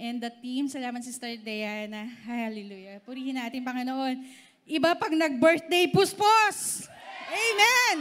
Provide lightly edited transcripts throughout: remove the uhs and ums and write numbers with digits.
and the team. Salamat, Sister Diana. Hallelujah. Purihin natin, Panginoon. Iba pag nag-birthday, puspos! Amen!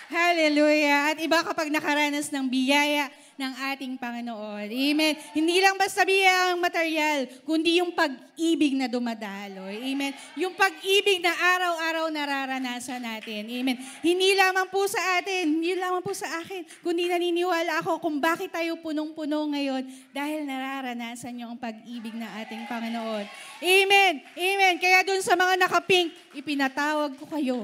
Hallelujah. At iba kapag nakaranas ng biyaya ng ating Panginoon. Amen. Hindi lang basta biyayang material, kundi yung pag-ibig na dumadaloy. Amen. Yung pag-ibig na araw-araw nararanasan natin. Amen. Hindi lamang po sa atin, hindi lamang po sa akin, kundi naniniwala ako kung bakit tayo punong-puno ngayon dahil nararanasan niyo ang pag-ibig ng ating Panginoon. Amen. Amen. Kaya dun sa mga nakapink, ipinatawag ko kayo.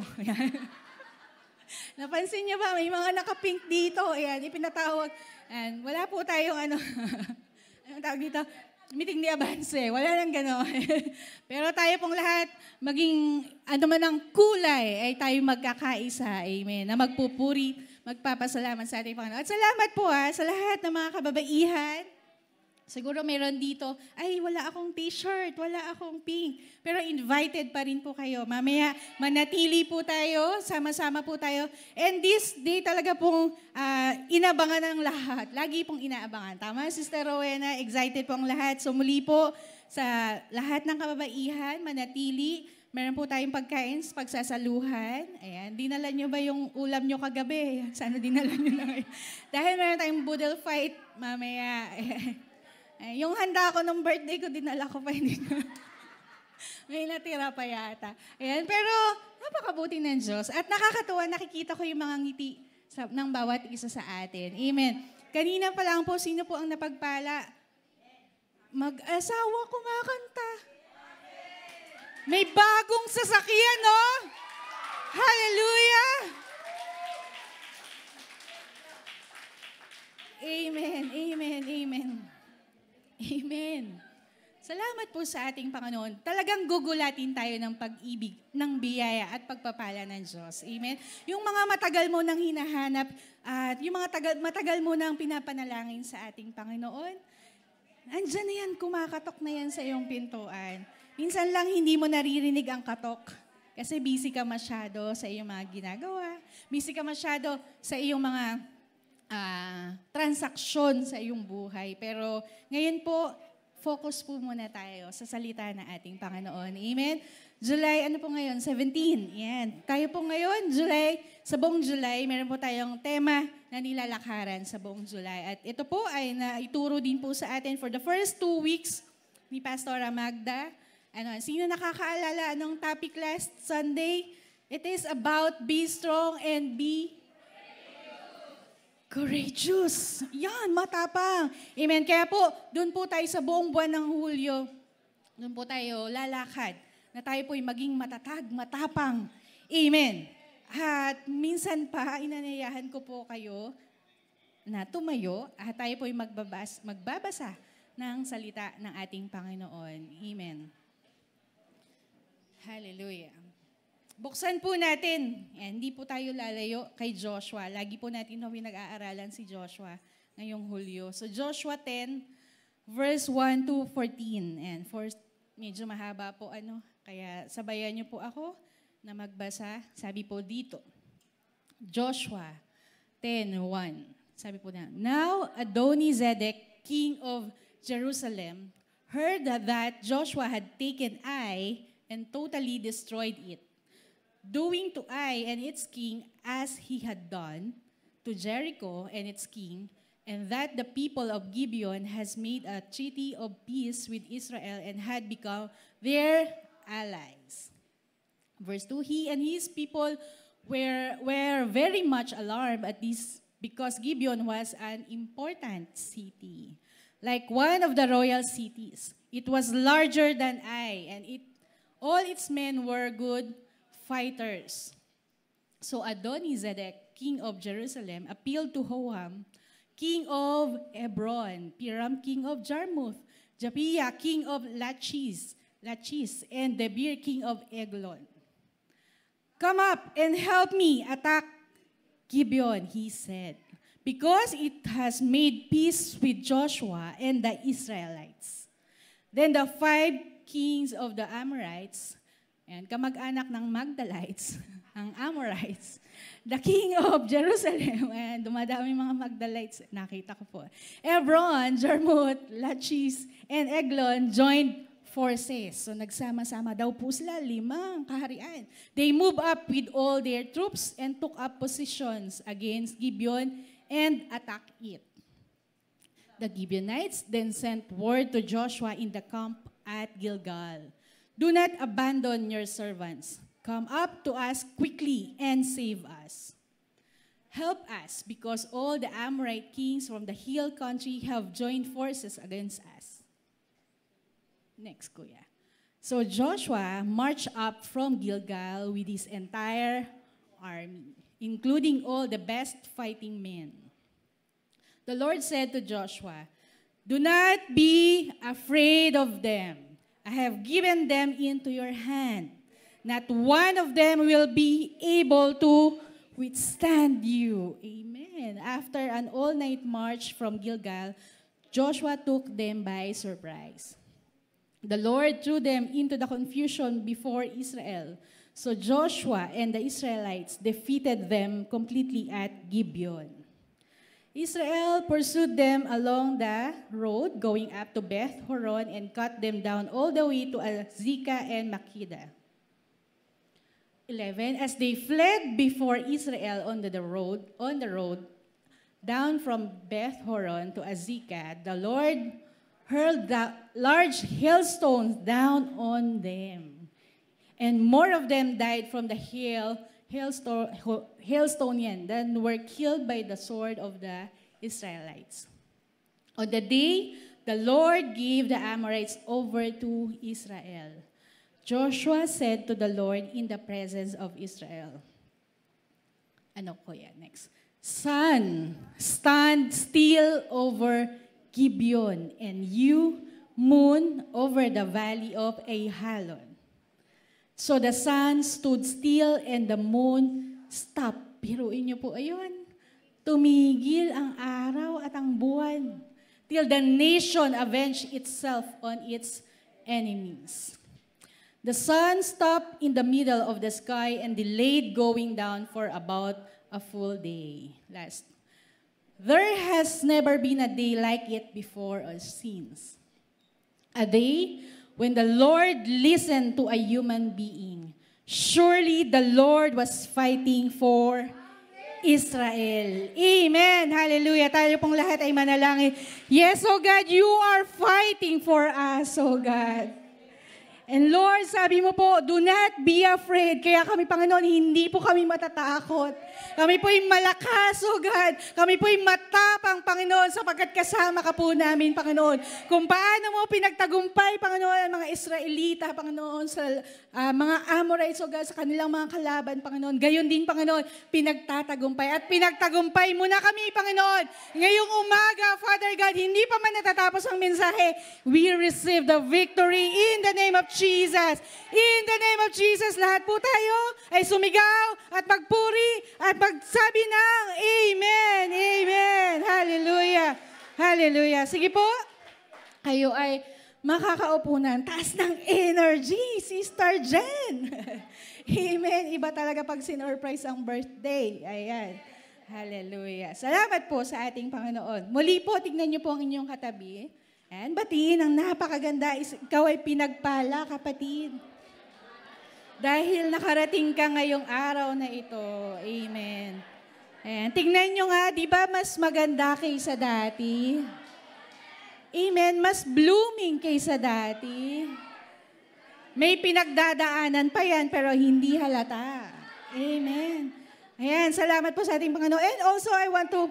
Napansin niyo ba, may mga nakapink dito. Ayan, ipinatawag. And wala po tayong anong tawag dito? Meeting ni Avance. Wala nang gano'n. Pero tayo pong lahat, maging ano man ang kulay, ay tayo magkakaisa. Amen. Na magpupuri, magpapasalamat sa ating Panginoon. At salamat po sa lahat ng mga kababaihan. Siguro meron dito, ay wala akong t-shirt, wala akong pink. Pero invited pa rin po kayo. Mamaya manatili po tayo, sama-sama po tayo. And this day talaga pong inabangan ng lahat. Lagi pong inaabangan. Tama, Sister Rowena? Excited po ang lahat. So muli po sa lahat ng kababaihan, manatili. Meron po tayong pagkain, pagsasaluhan. Ayan, dinala nyo ba yung ulam nyo kagabi? Sana dinala nyo na ngayon. Dahil meron tayong boodle fight mamaya. Yung handa ko ng birthday ko, dinala ko pa hindi ko. May natira pa yata. Ayan, pero napakabuti ng Diyos. At nakakatuwa, nakikita ko yung mga ngiti ng bawat isa sa atin. Amen. Kanina pa lang po, sino po ang napagpala? Mag-asawa kumakanta. May bagong sasakyan, no? Hallelujah! Amen, amen, amen. Amen. Salamat po sa ating Panginoon. Talagang gugulatin tayo ng pag-ibig, ng biyaya at pagpapala ng Diyos. Amen. Yung mga matagal mo nang hinahanap at yung mga matagal mo nang pinapanalangin sa ating Panginoon, andyan na yan, kumakatok na yan sa iyong pintuan. Minsan lang hindi mo naririnig ang katok kasi busy ka masyado sa iyong mga ginagawa. Busy ka masyado sa iyong mga transaksyon sa iyong buhay. Pero ngayon po, focus po muna tayo sa salita ng ating Panginoon. Amen? July, ano po ngayon? 17. Yan. Tayo po ngayon, sa buong July, meron po tayong tema na nilalakaran sa buong July. At ito po ay naituro din po sa atin for the first 2 weeks ni Pastora Magda. Sino nakakaalala anong topic last Sunday? It is about be strong and be courageous. Yan, matapang. Amen. Kaya po, doon po tayo sa buong buwan ng Hulyo, doon po tayo lalakad na tayo po'y maging matatag, matapang. Amen. At minsan pa, inanayahan ko po kayo na tumayo at tayo po'y magbabasa ng salita ng ating Panginoon. Amen. Hallelujah. Buksan po natin. Hindi po tayo lalayo kay Joshua. Lagi po natin nag-aaralan si Joshua ngayong Hulyo. So Joshua 10, verse 1 to 14. And medyo mahaba po kaya sabayan niyo po ako na magbasa. Sabi po dito, Joshua 10:1. Sabi po na, Now Adoni-Zedek, king of Jerusalem, heard that Joshua had taken Ai and totally destroyed it, doing to Ai and its king as he had done to Jericho and its king, and that the people of Gibeon has made a treaty of peace with Israel and had become their allies. Verse 2, he and his people were very much alarmed at this because Gibeon was an important city, like one of the royal cities. It was larger than Ai, and all its men were good fighters. So Adoni-Zedek, king of Jerusalem, appealed to Hoham, king of Hebron, Piram, king of Jarmuth, Japhia, king of Lachish, and Debir, king of Eglon. Come up and help me attack Gibeon, he said, because it has made peace with Joshua and the Israelites. Then the 5 kings of the Amorites, and kamag-anak ng Magdalites, ang Amorites, the king of Jerusalem, and dumadami mga Magdalites, nakita ko po. Hebron, Jarmuth, Lachish, and Eglon joined forces. So nagsama-sama daw po sila, 5 kaharian. They moved up with all their troops and took up positions against Gibeon and attacked it. The Gibeonites then sent word to Joshua in the camp at Gilgal. Do not abandon your servants. Come up to us quickly and save us. Help us, because all the Amorite kings from the hill country have joined forces against us. Next, Kuya. So Joshua marched up from Gilgal with his entire army, including all the best fighting men. The Lord said to Joshua, do not be afraid of them. I have given them into your hand. Not one of them will be able to withstand you. Amen. After an all-night march from Gilgal, Joshua took them by surprise. The Lord threw them into the confusion before Israel. So Joshua and the Israelites defeated them completely at Gibeon. Israel pursued them along the road going up to Beth Horon and cut them down all the way to Azekah and Makkedah. 11, as they fled before Israel on the road down from Beth Horon to Azekah, the Lord hurled the large hailstones down on them. And more of them died from the hailstone than were killed by the sword of the Israelites. On the day, the Lord gave the Amorites over to Israel. Joshua said to the Lord in the presence of Israel. Ano ko yan? Next. Sun, stand still over Gibeon, and you, moon, over the valley of Ajalon. So the sun stood still and the moon stopped. Biruin niyo po, ayun. Tumigil ang araw at ang buwan till the nation avenged itself on its enemies. The sun stopped in the middle of the sky and delayed going down for about a full day. Last. There has never been a day like it before or since. A day when the Lord listened to a human being. Surely the Lord was fighting for Israel. Amen. Hallelujah. Tayo pong lahat ay manalangin. Yes, oh God, you are fighting for us, oh God. And Lord, sabi mo po, do not be afraid. Kaya kami, Panginoon, hindi po kami matatakot. Kami po'y malakas, oh God. Kami po'y matapang, Panginoon, sapagkat kasama ka po namin, Panginoon. Kung paano mo pinagtagumpay, Panginoon, ang mga Israelita, Panginoon, sa mga Amorites, oh God, sa kanilang mga kalaban, Panginoon. Gayon din, Panginoon, pinagtatagumpay. At pinagtagumpay mo na kami, Panginoon. Ngayong umaga, Father God, hindi pa man natatapos ang mensahe. We receive the victory in the name of Jesus. In the name of Jesus, lahat po tayo ay sumigaw at magpuri at magsabi ng Amen. Amen. Hallelujah. Hallelujah. Sige po, kayo ay makakaupo na. Taas ng energy, Sister Jen. Amen. Iba talaga pag sinurprise ang birthday. Ayan. Hallelujah. Salamat po sa ating Panginoon. Muli po, tignan niyo po ang inyong katabi. And batiin ang napakaganda. Ikaw ay pinagpala, kapatid. Dahil nakarating ka ngayong araw na ito. Amen. Ayan. Tingnan nyo nga, di ba mas maganda kaysa dati? Amen. Mas blooming kaysa dati. May pinagdadaanan pa yan, pero hindi halata. Amen. Ayan. Salamat po sa ating Panginoon. And also, I want to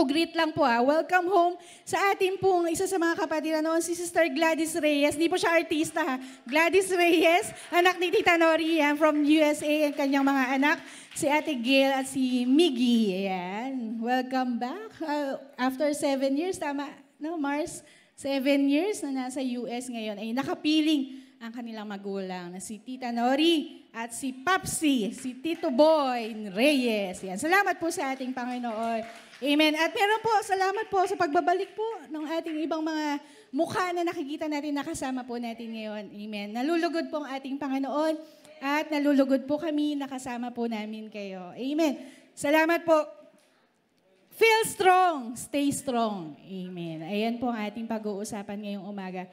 greet lang po welcome home sa ating pong isa sa mga kapatid noon, si Sister Gladys Reyes. Di po siya artista ha. Gladys Reyes, anak ni Tita Nori yan, from USA, and kanyang mga anak, si Ate Gail at si Miggy. Ayan. Welcome back. After 7 years, tama, no, Mars? 7 years na nasa US ngayon, ay nakapiling ang kanilang magulang na si Tita Nori at si Papsi, si Tito Boy Reyes. Yan. Salamat po sa ating Panginoon. Amen. At meron po, salamat po sa pagbabalik po ng ating ibang mga mukha na nakikita natin, nakasama po natin ngayon. Amen. Nalulugod po ang ating Panginoon at nalulugod po kami, nakasama po namin kayo. Amen. Salamat po. Feel strong, stay strong. Amen. Ayan po ang ating pag-uusapan ngayong umaga.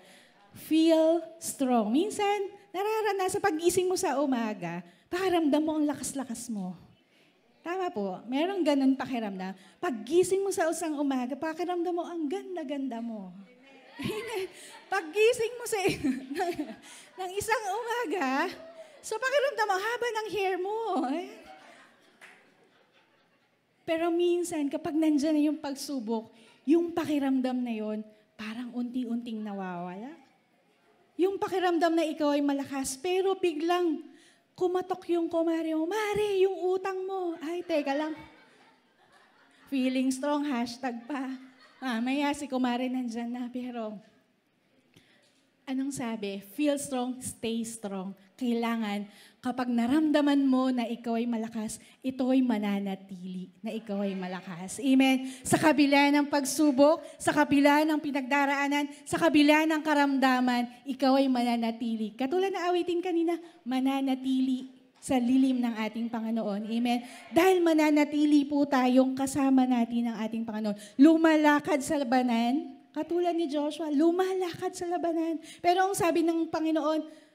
Feel strong. Minsan, nararanasan pag-gising mo sa umaga, pakiramdam mo ang lakas-lakas mo. Tama po, merong ganun pakiramdam. Pag-gising mo sa isang umaga, pakiramdam mo ang ganda-ganda mo. Amen. Pag-gising mo sa ng isang umaga, so pakiramdam mo, haba ng hair mo. Pero minsan, kapag nandyan na yung pagsubok, yung pakiramdam na yon parang unti-unting nawawala. Yung pakiramdam na ikaw ay malakas, pero biglang kumatok yung kumare mo. Mare, yung utang mo. Ay, teka lang. Feeling strong, hashtag pa. Mamaya si kumare nandyan na, pero anong sabi? Feel strong, stay strong. Kailangan, kapag naramdaman mo na ikaw ay malakas, ito ay mananatili na ikaw ay malakas. Amen? Sa kabila ng pagsubok, sa kabila ng pinagdaraanan, sa kabila ng karamdaman, ikaw ay mananatili. Katulad na awitin kanina, mananatili sa lilim ng ating Panginoon. Amen? Dahil mananatili po tayong kasama natin ng ating Panginoon. Lumalakad sa labanan, katulad ni Joshua, lumalakad sa labanan. Pero ang sabi ng Panginoon,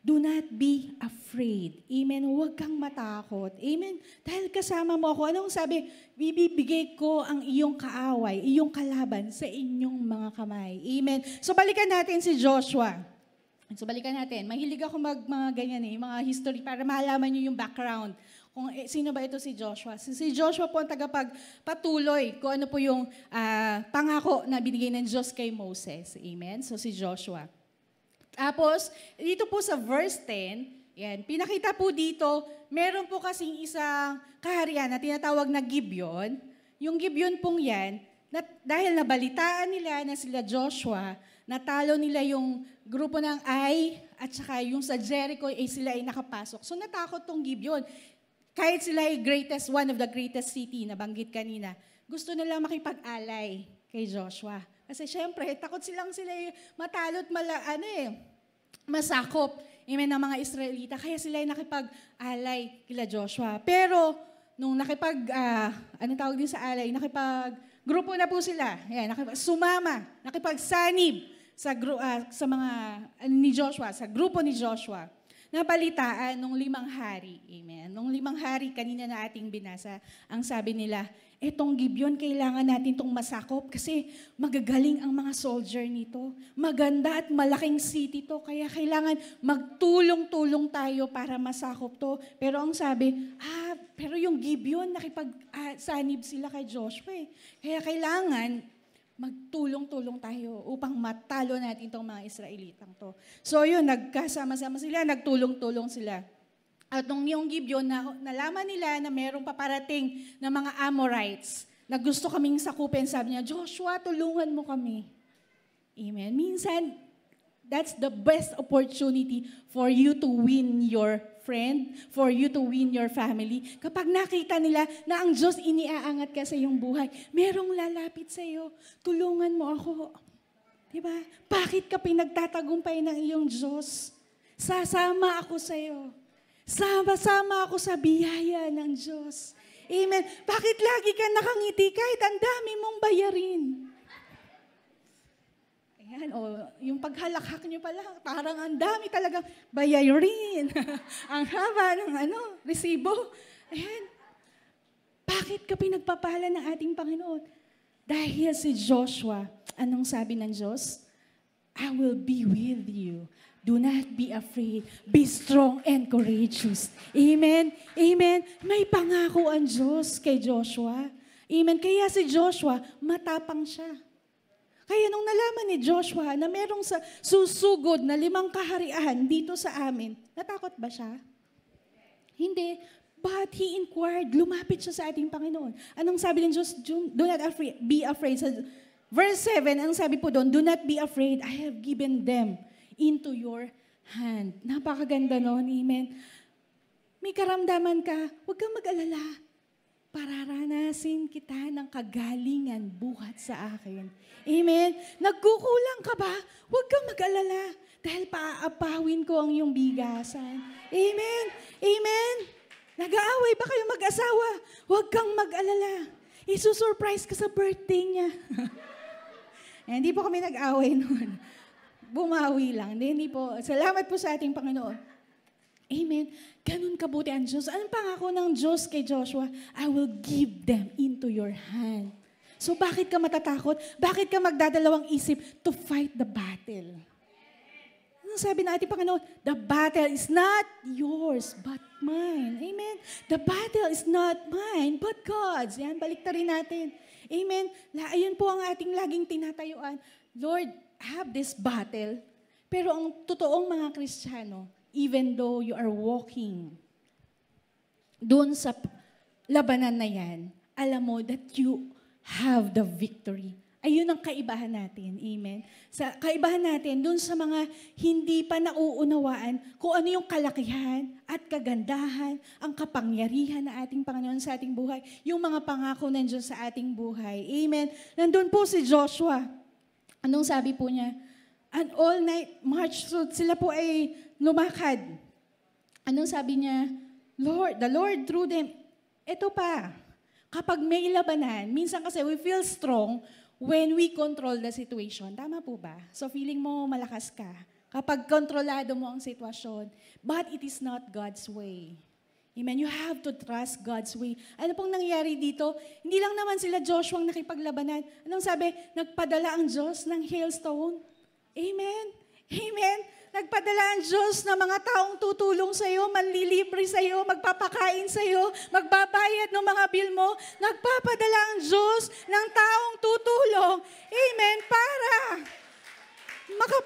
do not be afraid. Amen? Huwag kang matakot. Amen? Dahil kasama mo ako. Anong sabi? Bibigay ko ang iyong kaaway, iyong kalaban sa inyong mga kamay. Amen? So balikan natin si Joshua. So balikan natin. Mahilig ako mga ganyan mga history para malaman niyo yung background. Kung sino ba ito si Joshua? Si Joshua po ang tagapagpatuloy kung ano po yung pangako na binigay ng Diyos kay Moses. Amen? So si Joshua. Tapos, dito po sa verse 10, yan, pinakita po dito, meron po kasing isang kaharian na tinatawag na Gibeon. Yung Gibeon pong yan, dahil nabalitaan nila na sila Joshua, natalo nila yung grupo ng Ai at saka yung sa Jericho ay sila ay nakapasok. So natakot tong Gibeon. Kahit sila ay one of the greatest city na banggit kanina, gusto nila makipag-alay kay Joshua. Kasi syempre, takot sila matalot, masakop ng mga Israelita. Kaya sila ay nakipag-alay kila Joshua. Pero, nung tawag din sa alay, grupo na po sila. Yan, nakipagsanib sa mga ni Joshua, sa grupo ni Joshua. Nabalitaan nung 5 hari. Amen. Nung 5 hari, kanina na ating binasa, ang sabi nila, etong Gibeon, kailangan natin itong masakop kasi magagaling ang mga soldier nito. Maganda at malaking city to, kaya kailangan magtulong-tulong tayo para masakop to. Pero ang sabi, pero yung Gibeon, nakipagsanib sila kay Joshua. Kaya kailangan magtulong-tulong tayo upang matalo natin itong mga Israelitang to. So yun, nagkasama-sama sila, nagtulong-tulong sila. At nung yung Gibeon, nalaman nila na mayroong paparating na mga Amorites na gusto kaming sakupin, sabi niya, Joshua, tulungan mo kami. Amen. Minsan, that's the best opportunity for you to win your friend, for you to win your family. Kapag nakita nila na ang Diyos iniaangat ka sa iyong buhay, merong lalapit sa iyo, tulungan mo ako. Diba? Bakit ka pinagtatagumpay ng iyong Diyos? Sasama ako sa iyo. Sama-sama ako sa biyaya ng Diyos. Amen. Bakit lagi ka nakangiti kahit ang dami mong bayarin? Ayan, yung paghalakhak nyo pala, parang ang dami talagang bayarin. Ang haba ng resibo. Ayan. Bakit ka pinagpapala ng ating Panginoon? Dahil si Joshua, anong sabi ng Diyos? I will be with you. Do not be afraid. Be strong and courageous. Amen? Amen? May pangako ang Diyos kay Joshua. Amen? Kaya si Joshua, matapang siya. Kaya nung nalaman ni Joshua na merong susugod na 5 kaharian dito sa amin, natakot ba siya? Hindi. But he inquired, lumapit siya sa ating Panginoon. Anong sabi ng Diyos? Do not be afraid. Sa verse 7, ang sabi po doon, do not be afraid. I have given them into your hand. Napakaganda noon. Amen. May karamdaman ka, huwag kang mag-alala. Pararanasin kita ng kagalingan buhat sa akin. Amen. Nagkukulang ka ba? Huwag kang mag-alala. Dahil paaapawin ko ang iyong bigasan. Amen. Amen. Nag-aaway ba kayo mag-asawa? Huwag kang mag-alala. Isusurprise ka sa birthday niya. Hindi po kami nag-away noon. Bumawi lang. Hindi po. Salamat po sa ating Panginoon. Amen. Ganun kabuti ang Diyos. Anong pangako ng Diyos kay Joshua? I will give them into your hand. So bakit ka matatakot? Bakit ka magdadalawang isip to fight the battle? Ano sabi ng ating Panginoon? The battle is not yours, but mine. Amen. The battle is not mine, but God's. Yan, baliktarin natin. Amen. Ayun po ang ating laging tinatayuan. Lord, have this battle. Pero ang totoong mga Kristiyano, even though you are walking doon sa labanan na yan, alam mo that you have the victory. Ayun ang kaibahan natin. Amen. Sa kaibahan natin, doon sa mga hindi pa nauunawaan kung ano yung kalakihan at kagandahan, ang kapangyarihan na ating Panginoon sa ating buhay, yung mga pangako ng Diyos sa ating buhay. Amen. Nandun po si Joshua. Anong sabi po niya? An all-night march. So sila po ay lumakad. Anong sabi niya? Lord, the Lord through them. Ito pa, kapag may labanan, minsan kasi we feel strong when we control the situation. Tama po ba? So feeling mo malakas ka kapag kontrolado mo ang sitwasyon. But it is not God's way. Amen. You have to trust God's way. Ano pong nangyari dito? Hindi lang naman sila Joshua ang nakipaglabanan. Anong sabi? Nagpadala ang Diyos ng hailstone. Amen. Amen. Nagpadala ang Diyos ng mga taong tutulong sa iyo, manlilibre sa iyo, magpapakain sa iyo, magbabayad ng mga bill mo. Nagpapadala ang Diyos ng taong tutulong. Amen. Para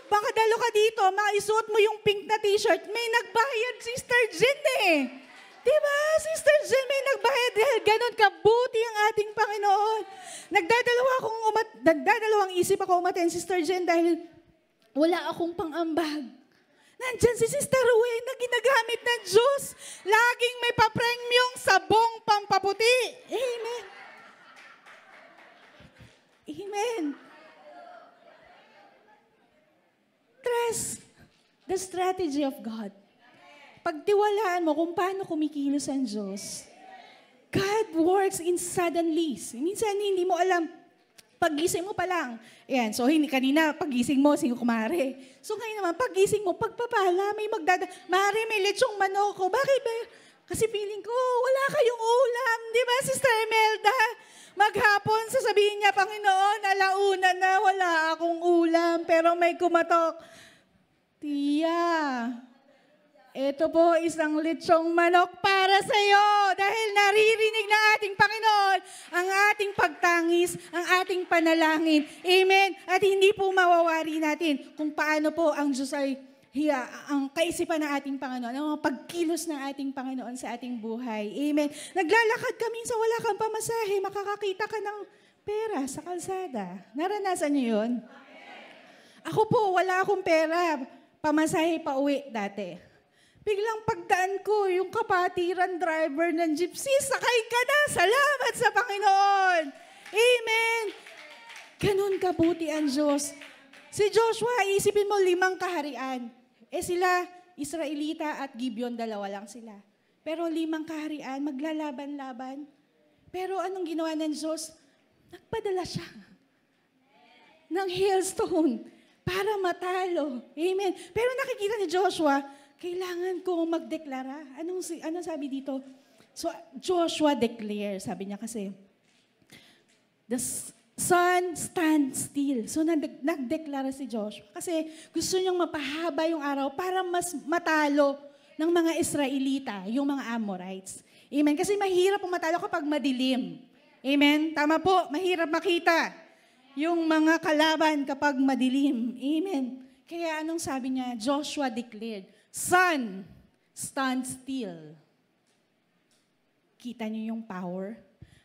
makadalo ka dito, maisuot mo yung pink na t-shirt. May nagbayad, Sister Jen eh. Diba? Sister Jen, may nagbayad dahil ganun kabuti ang ating Panginoon. Nagdadalawang isip ako umaten, Sister Jen, dahil wala akong pang-ambag. Nandyan si Sister Ruel na ginagamit ng Diyos. Laging may papremyong sabong pampaputi. Amen. Amen. Trust the strategy of God. Pagtiwalaan mo kung paano kumikilos ang Diyos. God works in suddenlies. Minsan hindi mo alam. Paggising mo pa lang. Ayan, so kanina pagising mo, sino kumare. So ngayon naman, pagising mo, pagpapala, Mare, may lechong manok ko. Bakit ba? Kasi feeling ko, wala kayong ulam. Di ba, Sister Imelda? Maghapon, sasabihin niya, Panginoon, alauna na, wala akong ulam, pero may kumatok. Tiya, ito po isang lechong manok para sa iyo dahil naririnig na ating Panginoon ang ating pagtangis, ang ating panalangin. Amen. At hindi po mawawari natin kung paano po ang Diyos ay ang kaisipan ng ating Panginoon, ang pagkilos ng ating Panginoon sa ating buhay. Amen. Naglalakad ka minsan, wala kang pamasahe, makakakita ka ng pera sa kalsada. Naranasan niyo yun? Ako po, wala akong pera, pamasahe pa uwi dati. Biglang pagdaan ko, yung kapatiran driver ng jeepsy, sakay ka na, salamat sa Panginoon. Amen. Ganun kabuti ang Diyos. Si Joshua, isipin mo 5 kaharian. Sila, Israelita at Gibeon, 2 lang sila. Pero 5 kaharian, maglalaban-laban. Pero anong ginawa ng Diyos? Nagpadala siya ng hailstone para matalo. Amen. Pero nakikita ni Joshua, kailangan kong magdeklara. Anong sabi dito? So, Joshua declare, sabi niya kasi, the sun stands still. So, nagdeklara si Joshua. Kasi gusto niyang mapahaba yung araw para mas matalo ng mga Israelita, yung mga Amorites. Amen. Kasi mahirap matalo kapag madilim. Amen. Tama po, mahirap makita yung mga kalaban kapag madilim. Amen. Kaya anong sabi niya? Joshua declared, sun, stand still. Kita niyo yung power?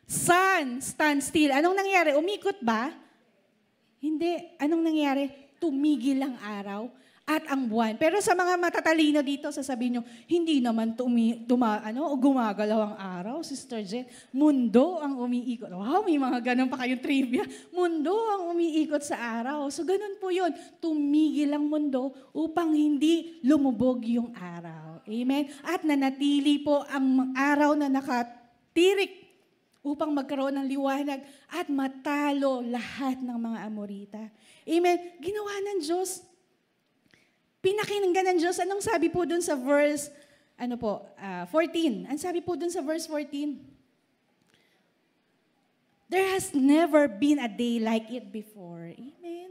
Sun, stand still. Anong nangyari? Umikot ba? Hindi. Anong nangyari? Tumigil ang araw at ang buwan. Pero sa mga matatalino dito, sasabihin nyo, hindi naman gumagalaw ang araw, Sister Jen. Mundo ang umiikot. Wow, may mga ganun pa kayong trivia. Mundo ang umiikot sa araw. So ganun po yun. Tumigil ang mundo upang hindi lumubog yung araw. Amen? At nanatili po ang araw na nakatirik upang magkaroon ng liwanag at matalo lahat ng mga Amorita. Amen. Ginawa ng Diyos. Pinakinggan ng Diyos. Anong sabi po dun sa verse 14? Ang sabi po dun sa verse 14, there has never been a day like it before. Amen.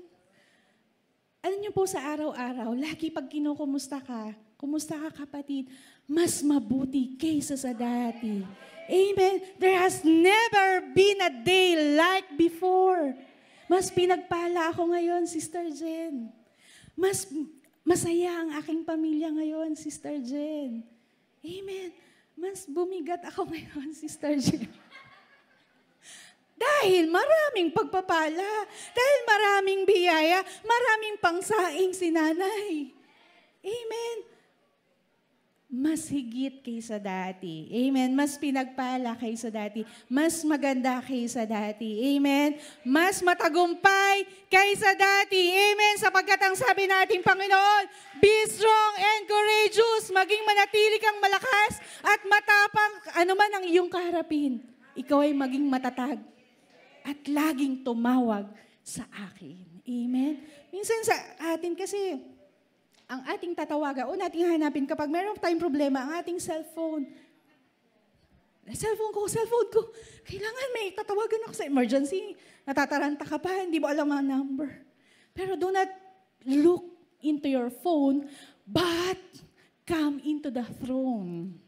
Alam niyo po sa araw-araw, lagi pag kinukumusta ka, kumusta ka kapatid, mas mabuti kaysa sa dati. Amen. There has never been a day like before. Mas pinagpala ako ngayon, Sister Jen. Mas masaya ang aking pamilya ngayon, Sister Jen. Amen. Mas bumigat ako ngayon, Sister Jen. Dahil maraming pagpapala, dahil maraming biyaya, maraming pangsaing si nanay. Amen. Mas higit kaysa dati. Amen. Mas pinagpala kaysa dati. Mas maganda kaysa dati. Amen. Mas matagumpay kaysa dati. Amen. Sapagkat ang sabi nating Panginoon, be strong and courageous. Maging manatili kang malakas at matapang. Ano man ang iyong kaharapin, ikaw ay maging matatag at laging tumawag sa akin. Amen. Minsan sa atin kasi, ang ating tatawagan o nating hanapin kapag meron tayong problema, ang ating cellphone. Cellphone ko. Kailangan may tatawagan ako sa emergency. Natataranta ka pa, hindi mo alam ang number. Pero do not look into your phone, but come into the throne.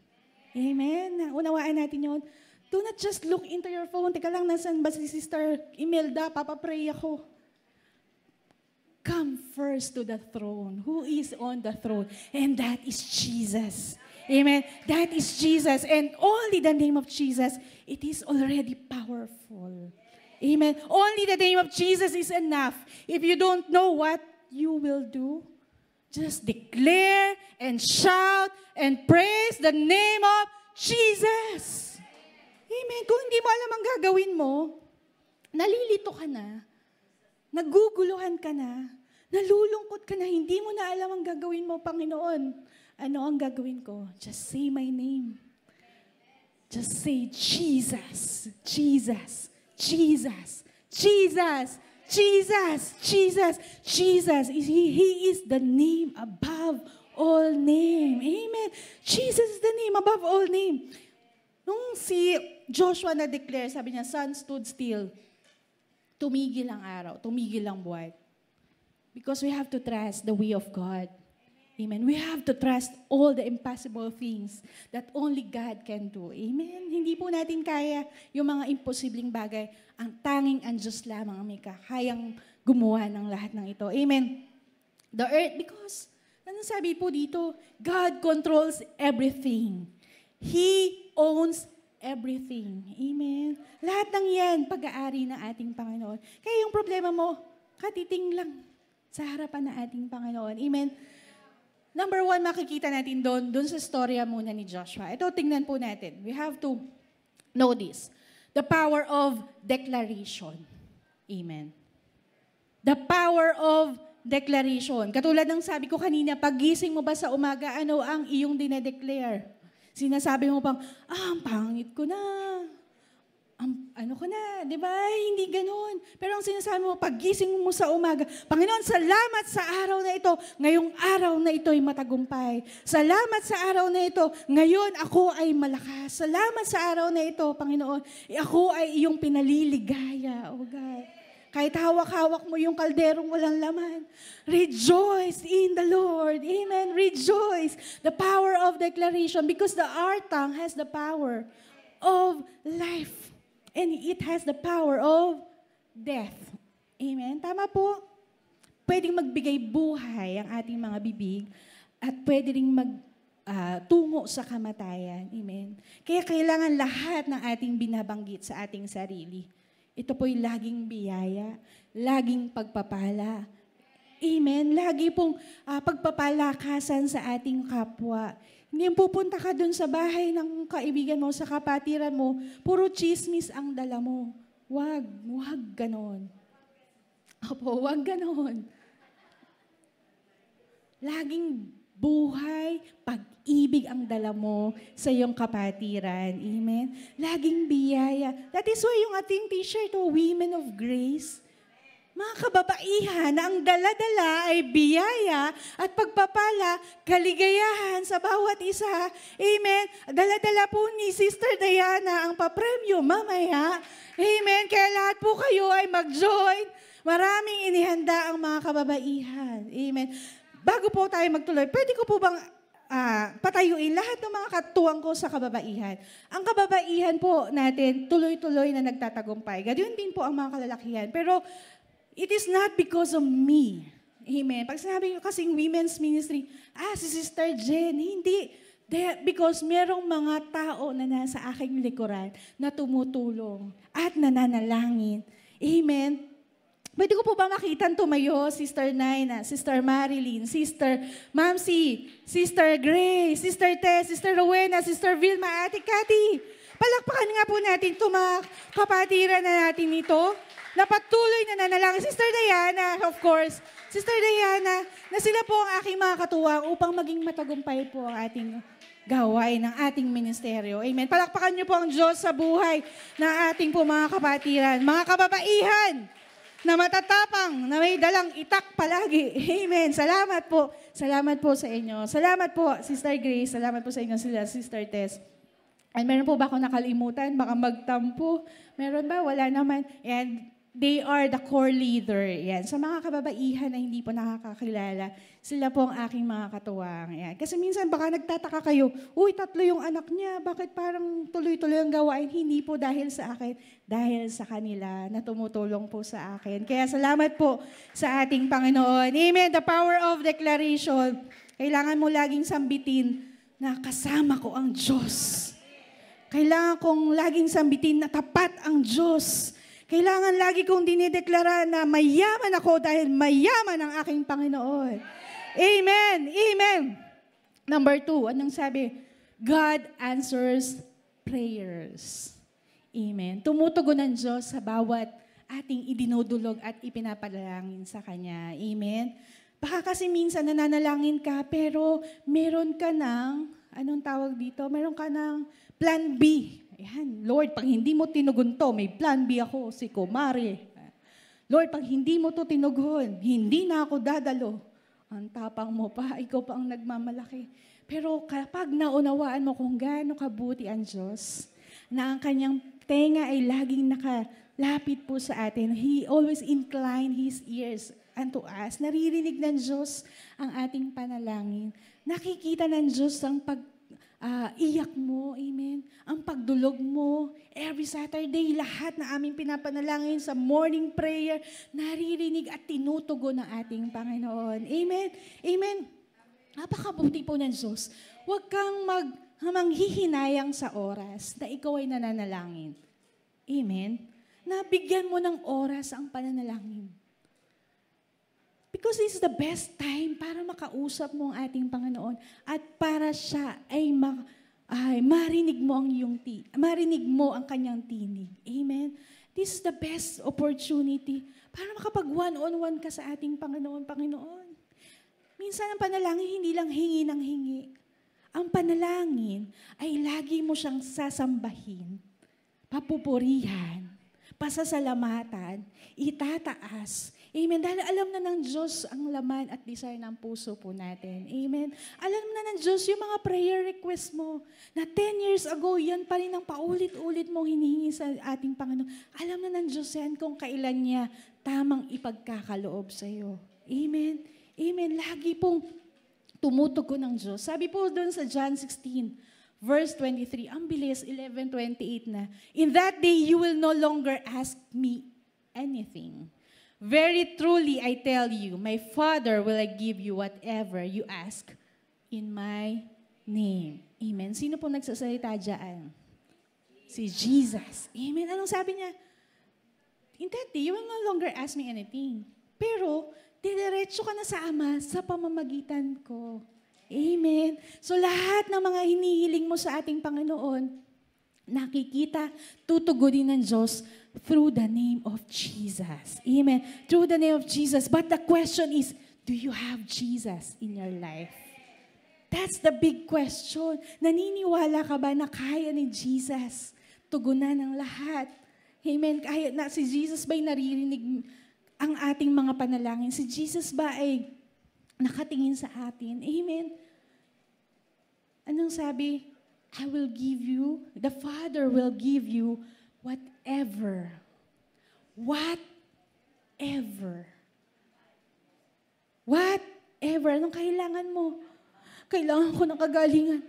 Amen? Unawaan natin yun. Do not just look into your phone. Teka lang, nasan ba si Sister Imelda? Papapray ako. Come first to the throne. Who is on the throne? And that is Jesus. Amen. That is Jesus. And only the name of Jesus, it is already powerful. Amen. Only the name of Jesus is enough. If you don't know what you will do, just declare and shout and praise the name of Jesus. Amen. Kung hindi mo alam ang gagawin mo, nalilito ka na, naguguluhan ka na, nalulungkot ka na, hindi mo na alam ang gagawin mo, Panginoon. Ano ang gagawin ko? Just say my name. Just say Jesus, Jesus, Jesus, Jesus, Jesus, Jesus, Jesus. He is the name above all name. Amen. Jesus is the name above all name. Nung si Joshua na-declare, sabi niya, sun stood still. Tumigil ang araw, tumigil ang buhay. Because we have to trust the way of God. Amen. We have to trust all the impossible things that only God can do. Amen. Hindi po natin kaya yung mga imposibleng bagay. Ang tanging ang Diyos lamang ang may kayang gumawa ng lahat ng ito. Amen. The earth, because, anong sabi po dito? God controls everything. He owns everything. Amen. Lahat ng yan, pag-aari ng ating Panginoon. Kaya yung problema mo, katiting lang sa harapan ng ating Panginoon. Amen. Number one, makikita natin doon sa storya muna ni Joshua. Ito, tingnan po natin. We have to know this. The power of declaration. Amen. The power of declaration. Katulad ng sabi ko kanina, pagising mo ba sa umaga, ano ang iyong dinedeclare? Sinasabi mo pang, ang pangit ko na. Ano ko na, di ba? Hindi ganun. Pero ang sinasabi mo, pagising mo sa umaga, Panginoon, salamat sa araw na ito. Ngayong araw na ito ay matagumpay. Salamat sa araw na ito. Ngayon ako ay malakas. Salamat sa araw na ito, Panginoon. Ako ay iyong pinaliligaya, oh God. Kahit hawak-hawak mo yung kalderong walang laman. Rejoice in the Lord. Amen. Rejoice. The power of declaration. Because our tongue has the power of life. And it has the power of death. Amen. Tama po. Pwedeng magbigay buhay ang ating mga bibig at pwede ring tungo sa kamatayan. Amen. Kaya kailangan lahat ng ating binabanggit sa ating sarili. Ito po'y laging biyaya, laging pagpapala. Amen. Lagi pong pagpapalakasan sa ating kapwa. Hindi pupunta ka dun sa bahay ng kaibigan mo, sa kapatiran mo, puro chismis ang dala mo. Wag ganon. Opo, wag ganon. Laging buhay, pag-ibig ang dala mo sa iyong kapatiran. Amen? Laging biyaya. That is why yung ating t-shirt, Women of Grace, mga kababaihan na ang dala-dala ay biyaya at pagpapala, kaligayahan sa bawat isa. Amen? Dala-dala po ni Sister Diana ang papremyo mamaya. Amen? Kaya lahat po kayo ay mag-join. Maraming inihanda ang mga kababaihan. Amen? Bago po tayo magtuloy, pwede ko po bang patayuin lahat ng mga katuwang ko sa kababaihan? Ang kababaihan po natin, tuloy-tuloy na nagtatagumpay. Ganoon din po ang mga kalalakihan. Pero it is not because of me. Amen. Pag sinabi ko kasing women's ministry, si Sister Jen, hindi. Because merong mga tao na nasa aking likuran na tumutulong at nananalangin. Amen. Pwede ko po ba makitang tumayo, Sister Naina, Sister Marilyn, Sister Mamsi, Sister Grace, Sister Tess, Sister Rowena, Sister Vilma, Ate Cathy. Palakpakan nga po natin ito, mga kapatiran na natin ito, na patuloy na nanalangin. Sister Diana, of course, Sister Diana, na sila po ang aking mga katuwang upang maging matagumpay po ang ating gaway ng ating ministeryo. Amen. Palakpakan niyo po ang Diyos sa buhay ng ating po mga kapatiran, mga kababaihan, na matatapang, na may dalang itak palagi. Amen. Salamat po. Salamat po sa inyo. Salamat po, Sister Grace. Salamat po sa inyo, Sister Tess. And meron po ba ako nakalimutan? Baka magtampo. Meron ba? Wala naman. And they are the core leader. Yan. Sa mga kababaihan na hindi po nakakakilala, sila po ang aking mga katuwang. Yan. Kasi minsan baka nagtataka kayo, uy, 3 yung anak niya, bakit parang tuloy-tuloy ang gawain? Hindi po dahil sa akin, dahil sa kanila na tumutulong po sa akin. Kaya salamat po sa ating Panginoon. Amen. The power of declaration. Kailangan mo laging sambitin na kasama ko ang Diyos. Kailangan kong laging sambitin na tapat ang Diyos. Kailangan lagi kong dinideklara na mayaman ako dahil mayaman ang aking Panginoon. Amen. Amen. Number 2, anong sabi? God answers prayers. Amen. Tumutugon ang Diyos sa bawat ating idinudulog at ipinapadalangin sa Kanya. Amen. Baka kasi minsan nananalangin ka, pero meron ka ng, anong tawag dito? Meron ka ng plan B. Ayan, Lord, pag hindi mo tinugon to, may plan B ako, si Kumari. Lord, pag hindi mo to tinugon, hindi na ako dadalo. Ang tapang mo pa, ikaw pa ang nagmamalaki. Pero kapag naunawaan mo kung gaano kabuti ang Diyos, na ang kanyang tenga ay laging nakalapit po sa atin, He always incline His ears unto us. Naririnig ng Diyos ang ating panalangin. Nakikita ng Diyos ang iyak mo, amen. Ang pagdulog mo, every Saturday, lahat na aming pinapanalangin sa morning prayer, naririnig at tinutugon ng ating Panginoon. Amen. Amen. Napakabuti po ng Diyos. Huwag kang manghihinayang sa oras na ikaw ay nananalangin. Amen. Nabigyan mo ng oras ang pananalangin. Because this is the best time para makausap mo ang ating Panginoon at para siya ay marinig mo marinig mo ang kanyang tinig. Amen? This is the best opportunity para makapag one-on-one ka sa ating Panginoon. Minsan ang panalangin hindi lang hingi ng hingi. Ang panalangin ay lagi mo siyang sasambahin, papupurihan, pasasalamatan, itataas. Amen. Dahil alam na ng Diyos ang laman at desire ng puso po natin. Amen. Alam na ng Diyos yung mga prayer request mo na 10 years ago, yan pa rin ang paulit-ulit mong hinihingi sa ating Panginoon. Alam na ng Diyos yan kung kailan niya tamang ipagkakaloob sa iyo. Amen. Amen. Lagi pong tumutugon ng Diyos. Sabi po doon sa John 16, verse 23, ang bilis, 11:28 na, in that day you will no longer ask me anything. Very truly, I tell you, my Father will give you whatever you ask in my name. Amen. Sino po nagsasalita dyan? Si Jesus. Amen. Anong sabi niya? In that day, you will no longer ask me anything. Pero, diretso ka na sa Ama sa pamamagitan ko. Amen. So, lahat ng mga hinihiling mo sa ating Panginoon, nakikita, tutugunin ng Diyos through the name of Jesus. Amen. Through the name of Jesus. But the question is, do you have Jesus in your life? That's the big question. Naniniwala ka ba na kaya ni Jesus tugunan ang lahat? Amen. Kaya na si Jesus ba'y naririnig ang ating mga panalangin? Si Jesus ba ay nakatingin sa atin? Amen. Anong sabi? I will give you, the Father will give you whatever. Whatever. Whatever. Anong kailangan mo? Kailangan ko ng kagalingan.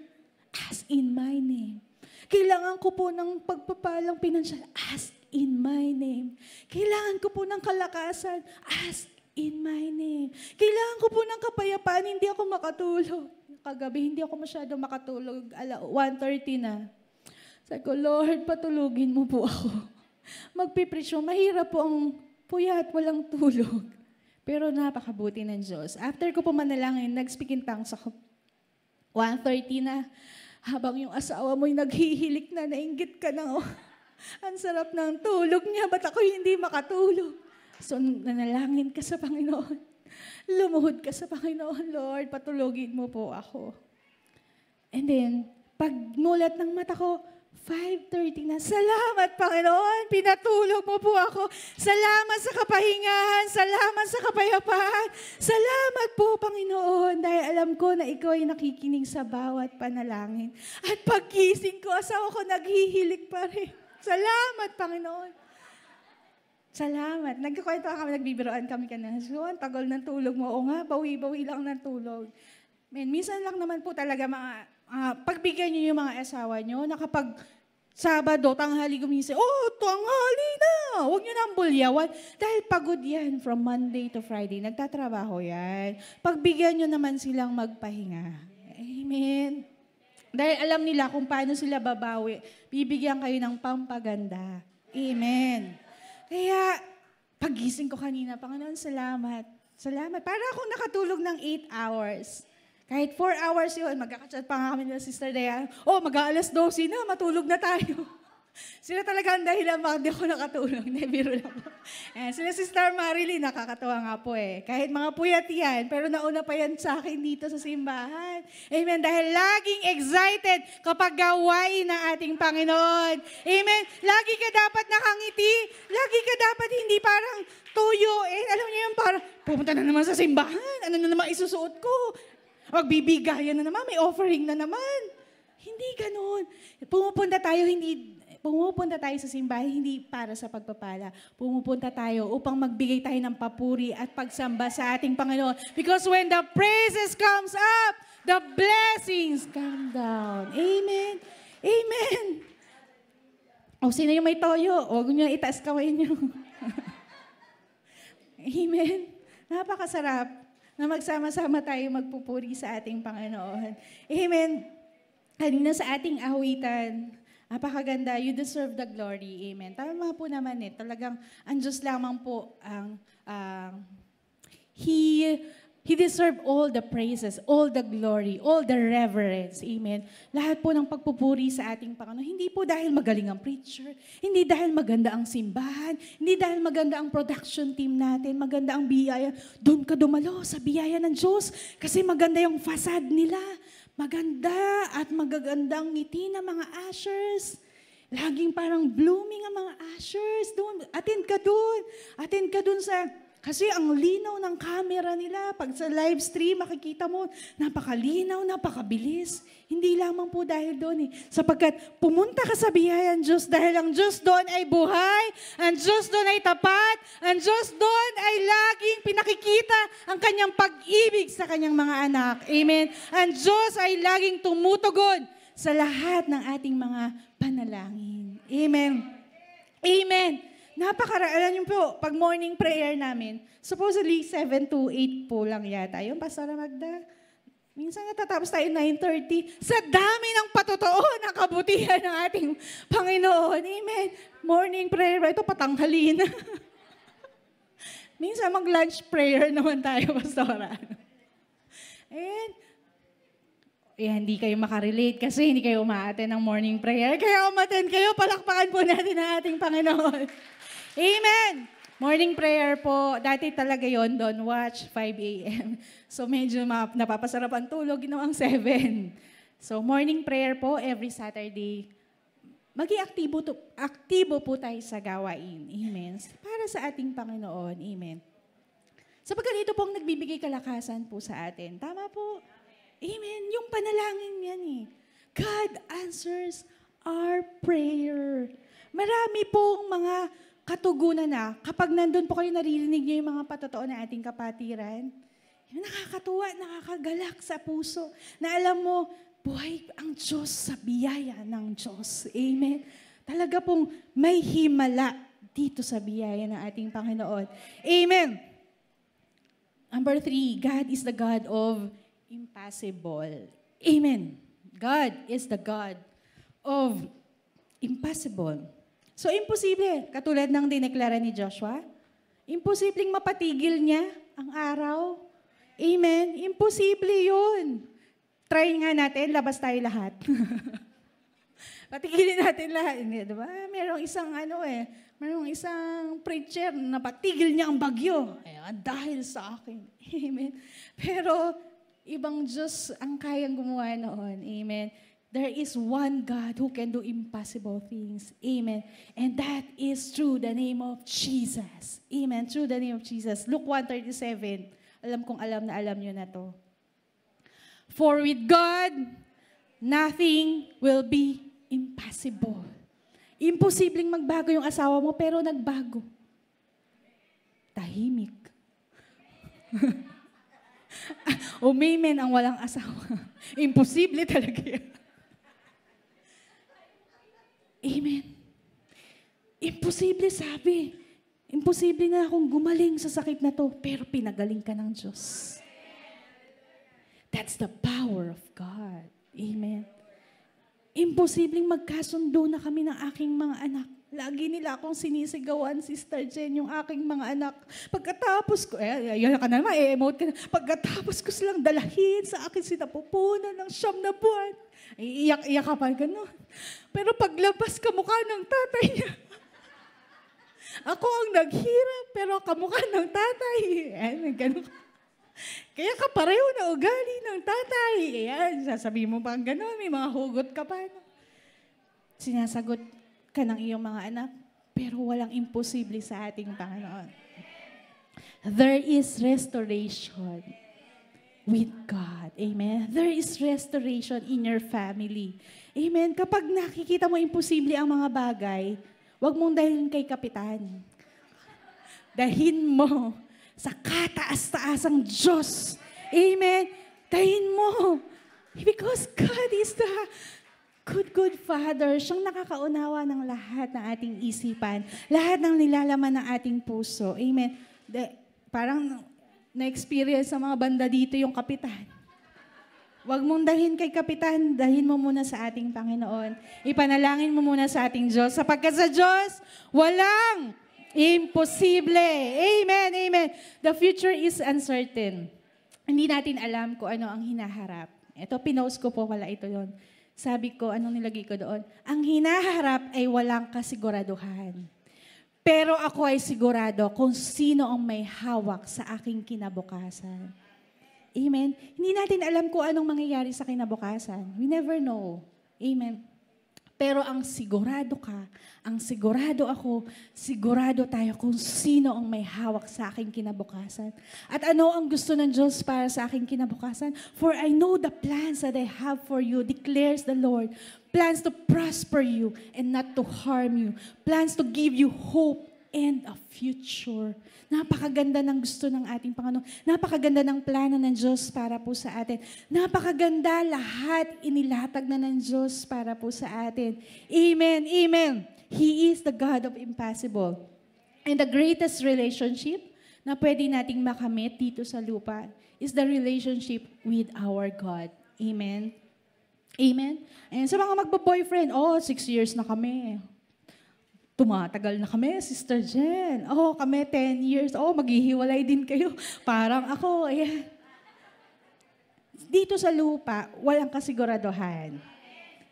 Ask in my name. Kailangan ko po ng pagpapalang pinansyal. Ask in my name. Kailangan ko po ng kalakasan. Ask in my name. Kailangan ko po ng kapayapaan. Hindi ako makatulog. Kagabi, hindi ako masyado makatulog. 1:30 na. Sabi ko, Lord, patulugin mo po ako. Magpipreach mo. Mahirap po ang puyat, walang tulog. Pero napakabuti ng Diyos. After ko po manalangin, nag-speak in tongues ako. 1:30 na. Habang yung asawa mo'y naghihilik na, nainggit ka na. Oh. Ang sarap ng tulog niya. Ba't ako hindi makatulog? So, nanalangin ka sa Panginoon. Lumuhod ka sa Panginoon, Lord, patulogin mo po ako. And then, pagmulat ng mata ko, 5:30 na, salamat Panginoon, pinatulog mo po ako. Salamat sa kapahingahan, salamat sa kapayapaan. Salamat po Panginoon, dahil alam ko na ikaw ay nakikinig sa bawat panalangin. At pagkising ko, asawa ko naghihilik pa rin. Salamat Panginoon. Salamat. Nagkakwento kami, nagbibiroan kami kanina. So, ang tagal ng tulog mo. O nga, bawi-bawi lang ng tulog. Minsan lang naman po talaga pagbigyan niyo yung mga asawa niyo na kapag Sabado, tanghali gumising, tanghali na! Huwag niyo nang bulyawan. Dahil pagod yan from Monday to Friday. Nagtatrabaho yan. Pagbigyan niyo naman silang magpahinga. Amen. Dahil alam nila kung paano sila babawi. Bibigyan kayo ng pampaganda. Amen. Kaya, pagising ko kanina, Panginoon, salamat. Salamat. Para akong nakatulog ng 8 hours. Kahit 4 hours yun, magkakachat pa nga kami ng Sister Diane. Mag-aalas 12 na, matulog na tayo. Sila talaga ang dahilan bakit di ako nakatulog. Biro lang po. Sila Sister Marilyn, nakakatawa nga po eh. Kahit mga puyat yan, pero nauna pa yan sa akin dito sa simbahan. Amen. Dahil laging excited kapag gawain ng ating Panginoon. Amen. Lagi ka dapat nakangiti. Lagi ka dapat hindi parang tuyo. Alam niyo yung parang, pupunta na naman sa simbahan. Ano na naman isusuot ko? Magbibigayan na naman. May offering na naman. Hindi ganun. Pumupunta tayo sa simbahan, hindi para sa pagpapala. Pumupunta tayo upang magbigay tayo ng papuri at pagsamba sa ating Panginoon. Because when the praises comes up, the blessings come down. Amen. Amen. Sino yung may toyo? Huwag niyo itaas kamay niyo. Amen. Napakasarap na magsama-sama tayo magpupuri sa ating Panginoon. Amen. Kanina sa ating awitan, napakaganda, you deserve the glory. Amen. Tama po naman talagang ang Diyos lamang po ang He deserve all the praises, all the glory, all the reverence. Amen. Lahat po ng pagpupuri sa ating Panginoon. Hindi po dahil magaling ang preacher, hindi dahil maganda ang simbahan, hindi dahil maganda ang production team natin, maganda ang biyaya. Doon ka dumalo sa biyaya ng Diyos kasi maganda yung facade nila. Maganda at magagandang ngiti ng mga ushers. Laging parang blooming ang mga ushers. Doon, attend ka doon sa... Kasi ang linaw ng camera nila, pag sa live stream, makikita mo, napakalinaw, napakabilis. Hindi lamang po dahil doon Sapagkat pumunta ka sa biyayang Diyos dahil ang Diyos doon ay buhay, ang Diyos doon ay tapat, ang Diyos doon ay laging pinakikita ang kanyang pag-ibig sa kanyang mga anak. Amen. Ang Diyos ay laging tumutugon sa lahat ng ating mga panalangin. Amen. Amen. Alam niyo po, pag morning prayer namin, supposedly 7 to 8 po lang yata. Yung Pastora Magda, minsan natatapos tayo 9:30. Sa dami ng patotoo ng kabutihan ng ating Panginoon. Amen. Morning prayer, ito patanghali na. Minsan mag-lunch prayer naman tayo, Pastora. And, hindi kayo makarelate kasi hindi kayo umaattend ng morning prayer. Kaya umattend kayo, palakpakan po natin ang ating Panginoon. Amen! Morning prayer po, dati talaga yon Don't Watch, 5 a.m. So medyo napapasarap ang tulog, ginawang 7. So morning prayer po, every Saturday. Maging aktibo po tayo sa gawain. Amen. Para sa ating Panginoon. Amen. Sapagkat ito pong nagbibigay kalakasan po sa atin. Tama po? Amen. Yung panalangin yan eh. God answers our prayer. Marami pong mga katugunan na kapag nandun po kayo naririnig niyo yung mga patotoo na ating kapatiran. Nakakatuwa, nakakagalak sa puso na alam mo, buhay ang Diyos sa biyaya ng Diyos. Amen. Talaga pong may himala dito sa biyaya ng ating Panginoon. Amen. Number 3, God is the God of impossible. Amen. God is the God of impossible. So, imposible. Katulad ng dineklara ni Joshua, imposibleng mapatigil niya ang araw. Amen. Imposible yun. Try nga natin, labas tayo lahat. Patigilin natin lahat. Diba? Merong isang preacher na patigil niya ang bagyo. Ayan, dahil sa akin. Amen. Pero, ibang Diyos ang kayang gumawa noon. Amen. There is one God who can do impossible things. Amen. And that is through the name of Jesus. Amen. Through the name of Jesus. Luke 1:37. Alam na alam nyo na to. For with God, nothing will be impossible. Imposibleng magbago yung asawa mo, pero nagbago. Tahimik. Umimen ang walang asawa. Imposible talaga yan. Amen. Imposible sabi. Imposible na akong gumaling sa sakit na to, pero pinagaling ka ng Diyos. That's the power of God. Amen. Imposibleng magkasundo na kami ng aking mga anak. Lagi nila akong sinisigawan, Sister Jen, yung aking mga anak. Pagkatapos ko, yan ka na naman, emote ka na. Pagkatapos ko silang dalahin sa akin sinapupunan ng 9 na buwan. Iyak-iyak ka pa, gano'n. Pero paglabas kamukha ng tatay niya. Ako ang naghirap, pero kamukha ng tatay. Gano'n. Kaya kapareho na ugali ng tatay. Ayan, sasabihin mo pa ang gano'n, may mga hugot ka pa. No? Sinasagot ka ng iyong mga anak, pero walang imposible sa ating Panginoon. There is restoration with God. Amen. There is restoration in your family. Amen. Kapag nakikita mo imposible ang mga bagay, huwag mong dalhin kay kapitan. Dalhin mo sa kataas-taasang Diyos. Amen. Dalhin mo. Because God is the good Father. Siyang nakakaunawa ng lahat ng ating isipan. Lahat ng nilalaman ng ating puso. Amen. Parang na-experience sa mga banda dito yung kapitan. Huwag mong dalhin kay kapitan, dalhin mo muna sa ating Panginoon. Ipanalangin mo muna sa ating Diyos. Sapagkat sa Diyos, walang imposible. Amen, amen. The future is uncertain. Hindi natin alam kung ano ang hinaharap. Ito, pinost ko po, wala ito yon. Sabi ko, anong nilagay ko doon? Ang hinaharap ay walang kasiguraduhan. Pero ako ay sigurado kung sino ang may hawak sa aking kinabukasan. Amen? Hindi natin alam kung anong mangyayari sa kinabukasan. We never know. Amen? Pero ang sigurado ka, ang sigurado ako, sigurado tayo kung sino ang may hawak sa aking kinabukasan. At ano ang gusto ng Diyos para sa aking kinabukasan? For I know the plans that I have for you, declares the Lord. Plans to prosper you and not to harm you. Plans to give you hope and a future. Napakaganda ng gusto ng ating Panginoon. Napakaganda ng plano ng Diyos para po sa atin. Napakaganda lahat inilatag na ng Diyos para po sa atin. Amen, amen. He is the God of impossible. And the greatest relationship na pwede nating makamit dito sa lupa is the relationship with our God. Amen. Amen. And sa mga magbo-boyfriend, 6 years na kami. Tumatagal na kami, Sister Jen. Kami 10 years. Maghihiwalay din kayo. Parang ako, ayan. Dito sa lupa, walang kasiguraduhan.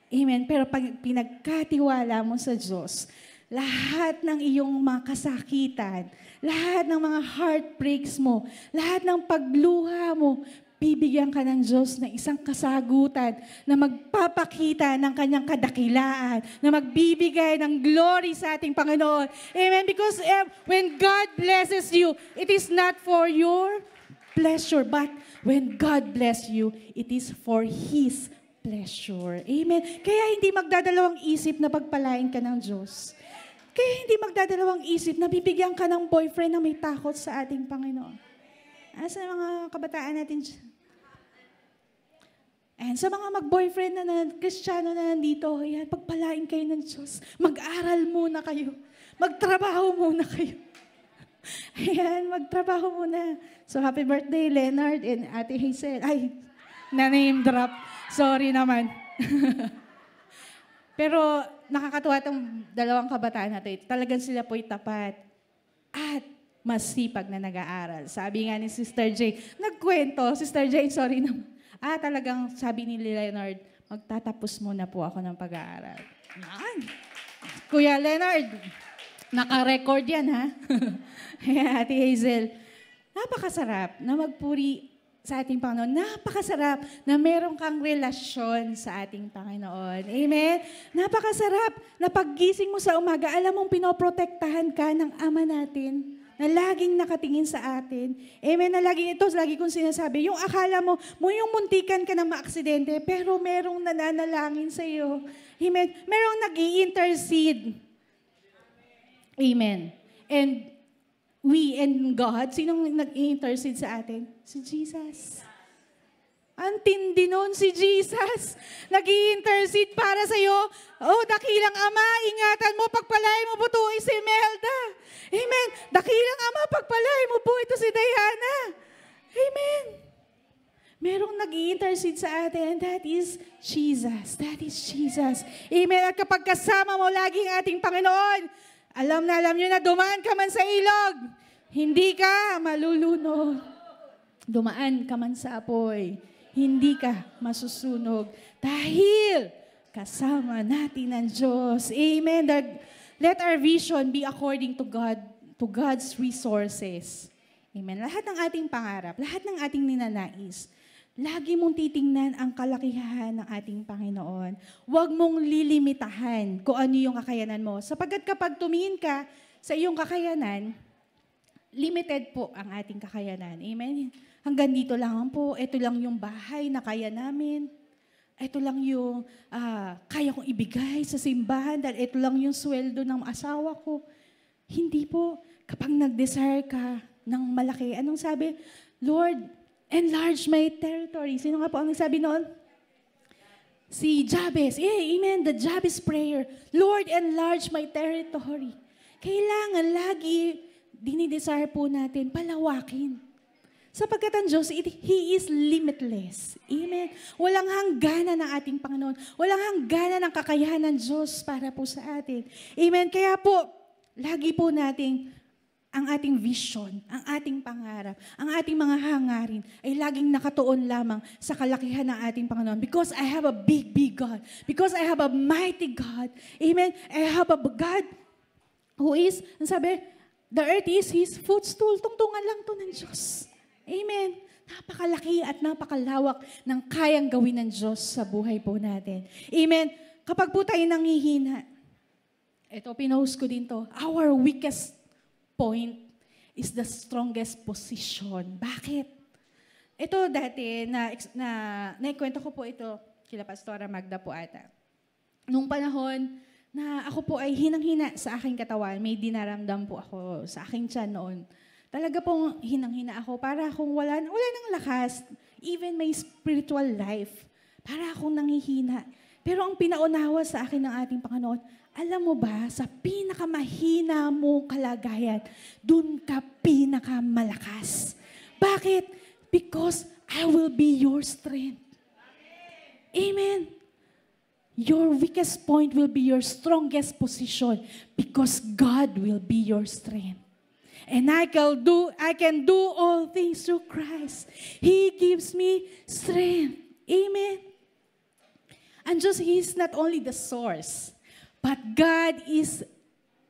Amen. Pero pag pinagkatiwala mo sa Diyos, lahat ng iyong mga kasakitan, lahat ng mga heartbreaks mo, lahat ng pagluha mo, bibigyan ka ng Diyos ng isang kasagutan na magpapakita ng kanyang kadakilaan, na magbibigay ng glory sa ating Panginoon. Amen? Because when God blesses you, it is not for your pleasure, but when God bless you, it is for His pleasure. Amen? Kaya hindi magdadalawang isip na pagpalain ka ng Diyos. Kaya hindi magdadalawang isip na bibigyan ka ng boyfriend na may takot sa ating Panginoon. Asa mga kabataan natin? And sa mga mag-boyfriend na Kristiyano na nandito, ayan, pagpalain kayo ng Diyos. Mag-aral muna kayo. Magtrabaho muna kayo. Ayan, magtrabaho muna. So, happy birthday, Leonard and Ate Hazel. Ay, na-name drop. Sorry naman. Pero nakakatuwa itong dalawang kabataan natin. Talagang sila po'y tapat at masipag na nag-aaral. Sabi nga ni Sister Jane, nagkwento, Sister Jane, sorry naman. Talagang sabi ni Leonard, magtatapos muna po ako ng pag-aaral. Yan. Kuya Leonard, naka-record yan, ha? Ate Hazel, napakasarap na magpuri sa ating Panginoon. Napakasarap na meron kang relasyon sa ating Panginoon. Amen? Napakasarap na paggising mo sa umaga, alam mong pinoprotektahan ka ng Ama natin na laging nakatingin sa atin. Amen? Na lagi kong sinasabi, yung akala mo, yung muntikan ka ng maaksidente, pero merong nananalangin sa iyo. Amen? Merong nag-i-intercede. Amen. And we and God, sinong nag-i-intercede sa atin? Si Jesus. Ang tindi nun, si Jesus. Nag-i-intercede para sa iyo. Oh, dakilang Ama, ingatan mo, pagpalain mo po ito si Melda. Amen. Dakilang Ama, pagpalain mo po ito si Diana. Amen. Merong nag-i-intercede sa atin, and that is Jesus. That is Jesus. Amen. At kapag kasama mo laging ating Panginoon, alam nyo na dumaan ka man sa ilog, hindi ka malulunod. Dumaan ka man sa apoy, hindi ka masusunog. Dahil kasama natin ang Diyos. Amen. Let our vision be according to God, to God's resources. Amen. Lahat ng ating pangarap, lahat ng ating ninanais, lagi mong titingnan ang kalakihan ng ating Panginoon. Huwag mong lilimitahan kung ano yung kakayanan mo. Sapagkat kapag tumingin ka sa iyong kakayanan, limited po ang ating kakayanan. Amen? Hanggang dito lang po. Ito lang yung bahay na kaya namin. Ito lang yung kaya kong ibigay sa simbahan dahil ito lang yung sweldo ng asawa ko. Hindi po. Kapag nag-desire ka ng malaki, anong sabi? Lord, enlarge my territory. Sino nga po ang nagsabi noon? Si Jabez. Amen. The Jabez prayer. Lord, enlarge my territory. Kailangan lagi dinidesire po natin palawakin. Sapagkat ang Diyos, He is limitless. Amen. Walang hangganan ng ating Panginoon. Walang hangganan ng kakayahan ng Diyos para po sa atin. Amen. Kaya po, lagi po nating ang ating vision, ang ating pangarap, ang ating mga hangarin ay laging nakatuon lamang sa kalakihan ng ating Panginoon. Because I have a big, big God. Because I have a mighty God. Amen. I have a God who is, sabi, the earth is His footstool. Tungtungan lang to ng Diyos. Amen. Napakalaki at napakalawak ng kayang gawin ng Diyos sa buhay po natin. Amen. Kapag po tayo nanghihina, ito, pinost ko din to, our weakest point is the strongest position. Bakit? Ito dati, naikwento ko po ito kila Pastora Magda po ata. Nung panahon na ako po ay hinang-hina sa aking katawan, may dinaramdam po ako sa aking tiyan noon. Talaga pong hinang-hina ako para akong wala ng lakas, even my spiritual life, para akong nanghihina. Pero ang pinaunawa sa akin ng ating Panginoon, alam mo ba, sa pinakamahina mong kalagayan, dun ka pinakamalakas. Bakit? Because I will be your strength. Amen. Your weakest point will be your strongest position because God will be your strength. And I can do all things through Christ. He gives me strength. Amen. And just He is not only the source, but God is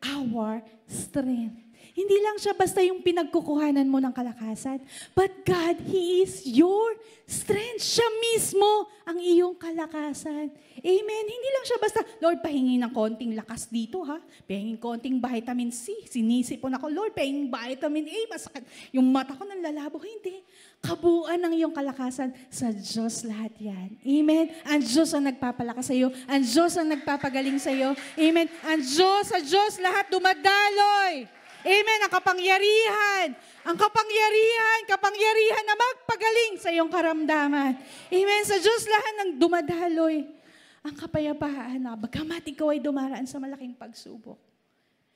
our strength. Hindi lang siya basta yung pinagkukuhanan mo ng kalakasan. But God, He is your strength. Siya mismo ang iyong kalakasan. Amen. Hindi lang siya basta, Lord, pahingi ng konting lakas dito, ha? Pahingin konting vitamin C. Sinisipon ako, Lord, pahingin vitamin A. Masakit. Yung mata ko nanlalabo. Hindi. Kabuuan ng iyong kalakasan. Sa Diyos lahat yan. Amen. Ang Diyos ang nagpapalakas sa iyo. Ang Diyos ang nagpapagaling sa iyo. Amen. Ang Diyos, sa Diyos lahat dumadaloy. Amen. Ang kapangyarihan na magpagaling sa iyong karamdaman. Amen. Sa Diyos lahat ng dumadaloy. Ang kapayapaan na bagamat ikaw ay dumaraan sa malaking pagsubok.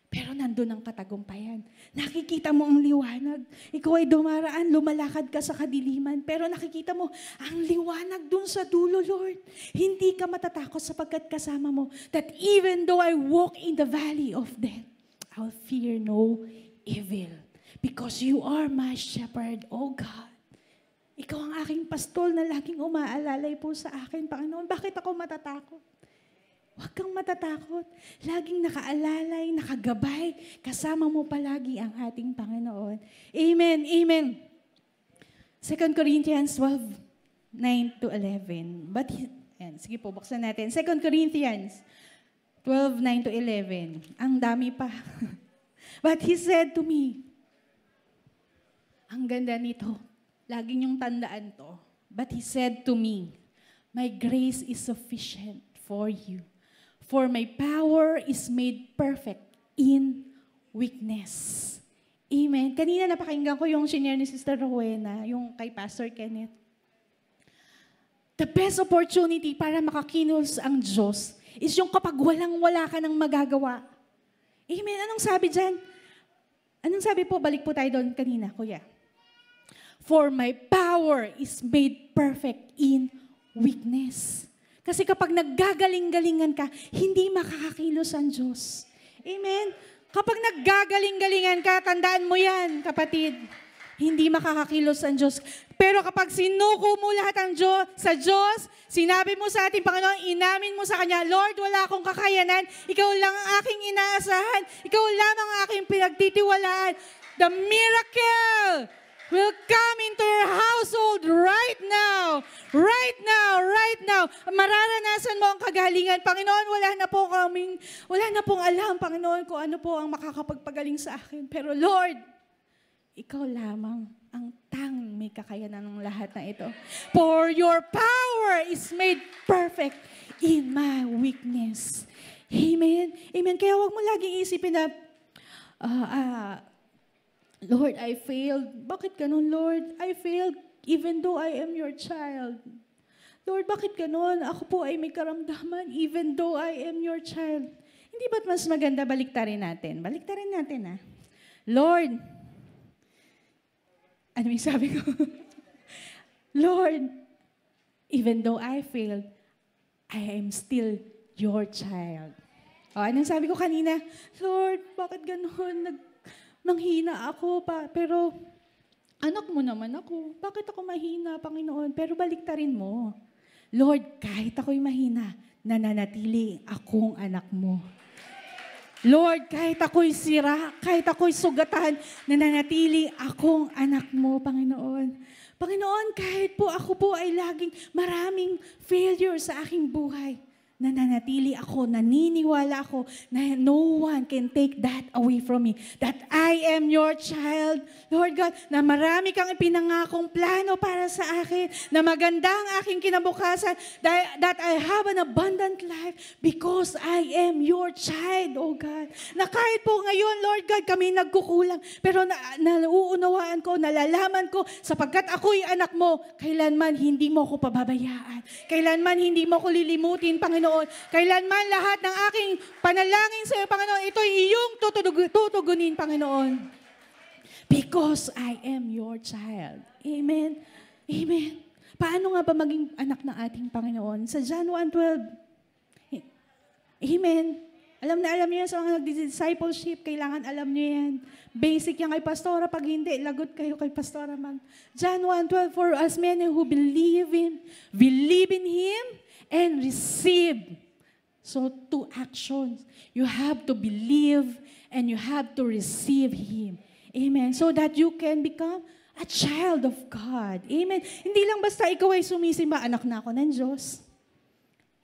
Pero nandun ang katagumpayan. Nakikita mo ang liwanag. Ikaw ay dumaraan, lumalakad ka sa kadiliman. Pero nakikita mo ang liwanag dun sa dulo, Lord. Hindi ka matatakot sapagkat kasama mo that even though I walk in the valley of death, I'll fear no evil. Because you are my shepherd, O God. Ikaw ang aking pastol na laging umaalalay po sa akin, Panginoon. Bakit ako matatakot? Huwag kang matatakot. Laging nakaalalay, nakagabay. Kasama mo palagi ang ating Panginoon. Amen, amen. 2 Corinthians 12:9-11. Sige po, buksan natin. 2 Corinthians 12:9-11. Ang dami pa. But He said to me, ang ganda nito, lagi niyong tandaan to. But He said to me, my grace is sufficient for you, for my power is made perfect in weakness. Amen. Kanina napakinggan ko yung senior ni Sister Rowena, yung kay Pastor Kenneth. The best opportunity para makakilos ang Diyos is yung kapag walang-wala ka ng magagawa. Amen. Anong sabi dyan? Anong sabi po? Balik po tayo doon kanina, Kuya. For my power is made perfect in weakness. Kasi kapag naggagaling-galingan ka, hindi makakakilos ang Diyos. Amen. Kapag naggagaling-galingan ka, tandaan mo yan, kapatid. Hindi makakakilos ang Diyos. Pero kapag sinuko mo lahat ang Diyos, sa Diyos, sinabi mo sa ating Panginoon, inamin mo sa Kanya, Lord, wala akong kakayanan, Ikaw lang ang aking inaasahan, Ikaw lamang ang aking pinagtitiwalaan. The miracle will come into your household right now. Right now, right now. Mararanasan mo ang kagalingan. Panginoon, wala na pong alam, Panginoon, kung ano po ang makakapagpagaling sa akin. Pero Lord, Ikaw lamang ang tanging may kakayanan ng lahat na ito. For your power is made perfect in my weakness. Amen? Amen. Kaya huwag mo laging isipin na, Lord, I failed. Bakit ganun, Lord? I failed even though I am your child. Lord, bakit ganun? Ako po ay may karamdaman even though I am your child. Hindi ba't mas maganda baliktarin natin? Baliktarin natin, Lord, ano yung sabi ko? Lord, even though I failed, I am still your child. O, anong sabi ko kanina? Lord, bakit ganun? Manghina ako pa, pero anak mo naman ako. Bakit ako mahina, Panginoon? Pero baliktarin mo. Lord, kahit ako'y mahina, nananatili akong anak mo. Lord, kahit ako'y sira, kahit ako'y sugatan, nananatili akong anak mo, Panginoon. Panginoon, kahit po ako po ay laging maraming failure sa aking buhay, nananatili ako, naniniwala ako na no one can take that away from me. That I am your child. Lord God, na marami kang ipinangakong plano para sa akin, na maganda ang aking kinabukasan, that I have an abundant life because I am your child, oh God. Na kahit po ngayon, Lord God, kami nagkukulang, pero nauunawaan ko, nalalaman ko, sapagkat ako'y anak mo, kailanman hindi mo ako pababayaan. Kailanman hindi mo ako lilimutin, Panginoon. Kailanman lahat ng aking panalangin sa iyo, Panginoon, ito'y iyong tutugunin, Panginoon. Because I am your child. Amen. Amen. Paano nga ba maging anak ng ating Panginoon? Sa John 1:12. Amen. Alam niyo yan sa mga nag-discipleship, kailangan alam niyo yan. Basic yan kay Pastora. Pag hindi, lagot kayo kay Pastora. John 1:12, for as many who believe in Him, and receive. So, two actions. You have to believe and you have to receive Him. Amen. So that you can become a child of God. Amen. Hindi lang basta ikaw ay sumisimba, anak na ako ng Diyos.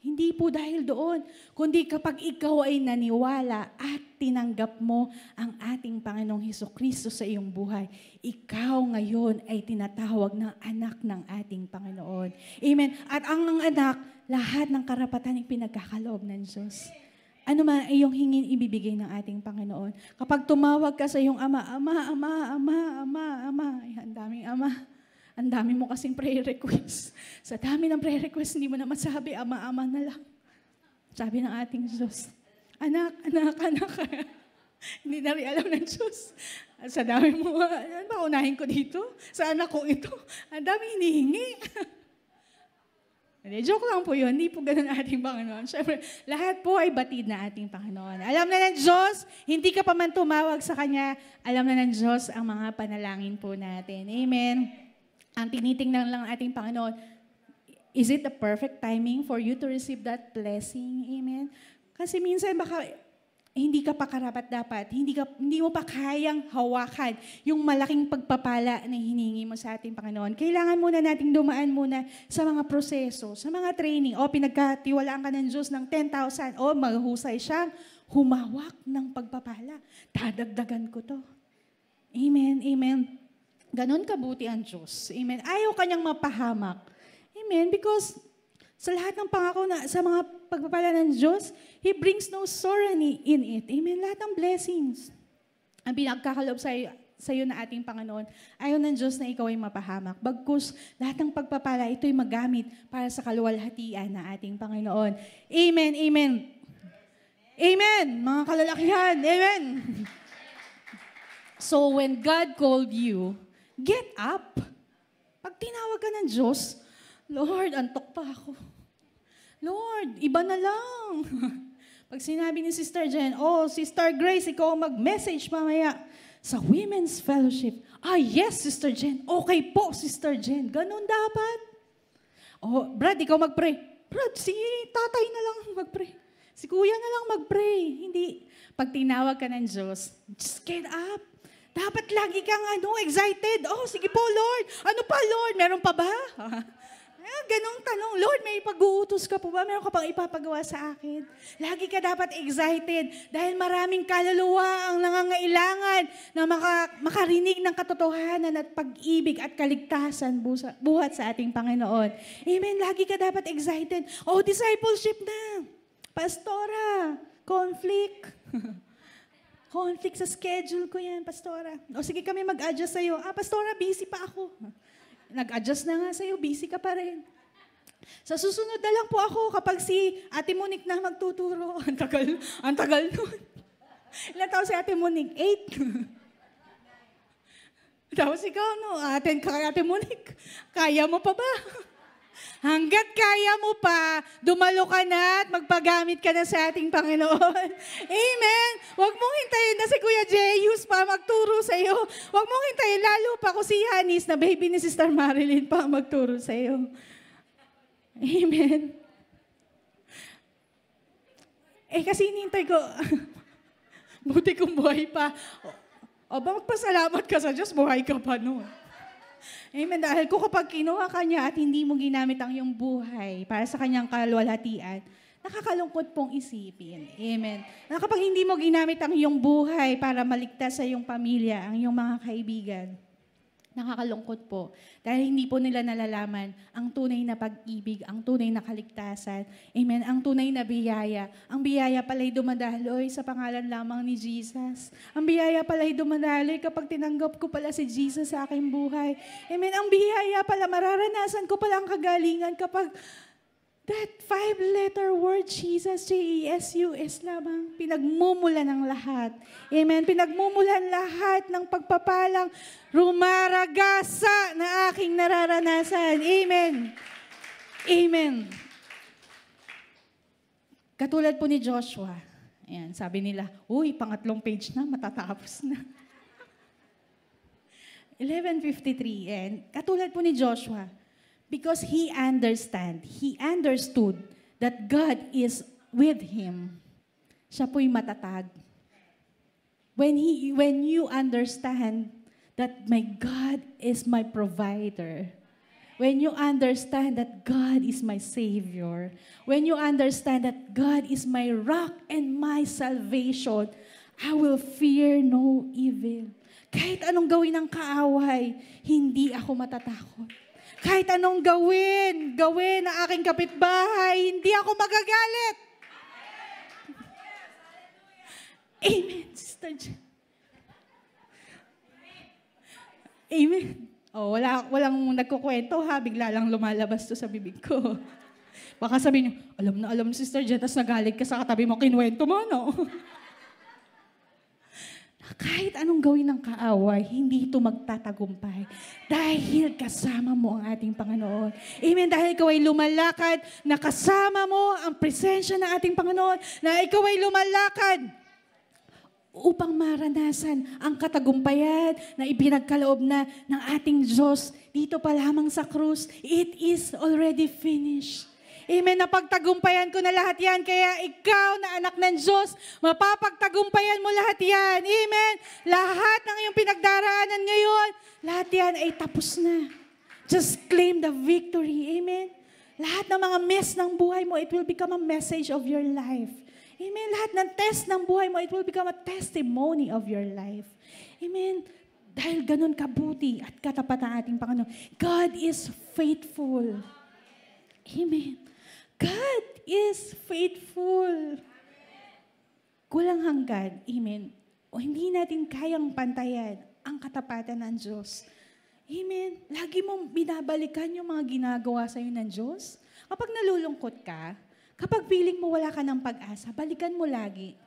Hindi po dahil doon, kundi kapag ikaw ay naniwala at tinanggap mo ang ating Panginoong Hesukristo sa iyong buhay, ikaw ngayon ay tinatawag ng anak ng ating Panginoon. Amen. At ang anak, lahat ng karapatan ay pinagkakaloob ng Diyos. Ano man ay iyong hingin ibibigay ng ating Panginoon. Kapag tumawag ka sa iyong ama, ay, ang daming ama. Ang dami mo kasing prayer request. Sa dami ng prayer request, hindi mo na masabi, ama na lang. Sabi ng ating Diyos, anak. Hindi na rin alam ng Diyos. Sa dami mo, ano ba, unahin ko dito? Sa anak ko ito. Ang dami hinihingi. Joke lang po yun. Hindi po ganun ating Panginoon. Siyempre, lahat po ay batid na ating Panginoon. Alam na ng Diyos, hindi ka pa man tumawag sa Kanya, alam na ng Diyos ang mga panalangin po natin. Amen. Ang tinitingnan lang ating Panginoon, is it the perfect timing for you to receive that blessing? Amen? Kasi minsan baka hindi ka pa karapat-dapat, hindi mo pa kayang hawakan yung malaking pagpapala na hiningi mo sa ating Panginoon. Kailangan muna nating dumaan muna sa mga proseso, sa mga training. O pinagkatiwalaan ka ng Diyos ng 10,000, o maghusay siyang humawak ng pagpapala. Dadagdagan ko to. Amen, amen. Ganon kabuti ang Diyos. Amen. Ayaw kanyang mapahamak. Amen. Because sa lahat ng pangako na sa mga pagpapala ng Diyos, He brings no sorrow in it. Amen. Lahat ng blessings. Ang pinagkakalob sa iyo na ating Panginoon, ayaw ng Diyos na ikaw ay mapahamak. Bagkus, lahat ng pagpapala, ito'y magamit para sa kaluwalhatian na ating Panginoon. Amen. Amen. Amen. Mga kalalakihan. Amen. So when God called you, get up. Pag tinawag ka ng Diyos, Lord, antok pa ako. Lord, iba na lang. Pag sinabi ni Sister Jen, Sister Grace, ikaw mag-message mamaya sa Women's Fellowship. Yes, Sister Jen. Okay po, Sister Jen. Ganun dapat. Brad, ikaw mag-pray. Brad, si tatay na lang mag-pray. Si kuya na lang mag-pray. Hindi. Pag tinawag ka ng Diyos, just get up. Dapat lagi kang excited. Sige po, Lord. Ano pa, Lord? Meron pa ba? Ganong tanong. Lord, may pag-uutos ka po ba? Meron ka pang ipapagawa sa akin? Lagi ka dapat excited dahil maraming kaluluwa ang nangangailangan na makarinig ng katotohanan at pag-ibig at kaligtasan buhat sa ating Panginoon. Amen. Lagi ka dapat excited. Discipleship na. Pastora, conflict. Conflict sa schedule ko yan, Pastora. Sige kami mag-adjust sa'yo. Pastora, busy pa ako. Nag-adjust na nga sa'yo, busy ka pa rin. Sa susunod na lang po ako kapag si Ate Monique na magtuturo. Ang tagal nun. Ilan taon si Ate Monique? 8. Tapos ikaw, attend ka kay Ate Monique. Kaya mo pa ba? Hanggat kaya mo pa, dumalo ka na at magpagamit ka na sa ating Panginoon. Amen. Huwag mong hintayin na si Kuya Jeyus pa magturo sa iyo. Huwag mong hintayin lalo pa kung si Yanis na baby ni Sister Marilyn pa magturo sa iyo. Amen. Kasi hinintay ko, buti kong buhay pa. Magpasalamat ka sa Diyos, buhay ka pa noon. Amen. Dahil kung kapag kinuha ka niya at hindi mo ginamit ang iyong buhay para sa kanyang kaluwalhatian, nakakalungkot pong isipin. Amen. Na kapag hindi mo ginamit ang iyong buhay para maligtas sa iyong pamilya, ang iyong mga kaibigan, nakakalungkot po. Dahil hindi po nila nalalaman ang tunay na pag-ibig, ang tunay na kaligtasan. Amen. Ang tunay na biyaya. Ang biyaya pala'y dumadaloy sa pangalan lamang ni Jesus. Ang biyaya pala'y dumadaloy kapag tinanggap ko pala si Jesus sa aking buhay. Amen. Ang biyaya pala, mararanasan ko pala ang kagalingan kapag that 5-letter word, Jesus, J-E-S-U-S lamang, pinagmumulan ng lahat. Amen. Pinagmumulan lahat ng pagpapalang rumaragasa na aking nararanasan. Amen. Amen. Katulad po ni Joshua. Ayan, sabi nila, pangatlong page na, matatapos na. 11:53. And katulad po ni Joshua, because he understood that God is with him. Siya po'y matatag. When you understand that my God is my provider, when you understand that God is my Savior, when you understand that God is my rock and my salvation, I will fear no evil. Kahit anong gawin ng kaaway, hindi ako matatakot. Kahit anong gawin ng aking kapitbahay, hindi ako magagalit. Amen, Sister Jen. Amen. Oh, walang nagkukwento ha, bigla lang lumalabas to sa bibig ko. Baka sabihin niyo, alam ni Sister Jen, tas nagalit ka sa katabi mo, kinuwento mo, no? Kahit anong gawin ng kaaway, hindi ito magtatagumpay. Dahil kasama mo ang ating Panginoon. Amen. Dahil ikaw ay lumalakad, na kasama mo ang presensya ng ating Panginoon, na ikaw ay lumalakad upang maranasan ang katagumpayan na ipinagkaloob na ng ating Diyos dito pa lamang sa krus. It is already finished. Amen. Napagtagumpayan ko na lahat yan. Kaya ikaw na anak ng Diyos, mapapagtagumpayan mo lahat yan. Amen. Lahat ng iyong pinagdaraanan ngayon, lahat yan ay tapos na. Just claim the victory. Amen. Lahat ng mga mess ng buhay mo, it will become a message of your life. Amen. Lahat ng test ng buhay mo, it will become a testimony of your life. Amen. Dahil ganun kabuti at katapat ang ating Panginoon. God is faithful. Amen. God is faithful. Kulang hanggan. Amen. O hindi natin kayang pantayan ang katapatan ng Diyos. Amen. Lagi mong binabalikan yung mga ginagawa sa'yo ng Diyos. Kapag nalulungkot ka, kapag feeling mo wala ka ng pag-asa, balikan mo lagi.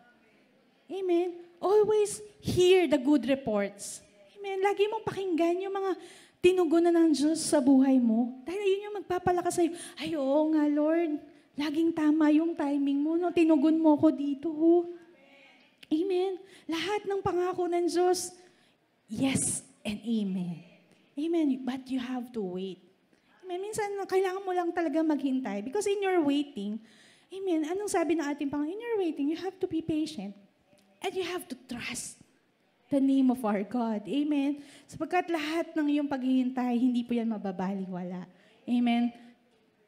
Amen. Always hear the good reports. Amen. Lagi mong pakinggan yung mga tinugunan ng Diyos sa buhay mo. Dahil yun yung magpapalakas sa'yo. Ay, oo nga, Lord. Laging tama yung timing mo. No? Tinugon mo ko dito. Amen. Lahat ng pangako ng Diyos, yes and amen. Amen. But you have to wait. Amen. Minsan, kailangan mo lang talaga maghintay. Because in your waiting, amen, anong sabi ng ating Panginoon? In your waiting, you have to be patient. And you have to trust the name of our God. Amen. Sapagkat lahat ng iyong paghihintay, hindi po yan mababaliwala. Amen.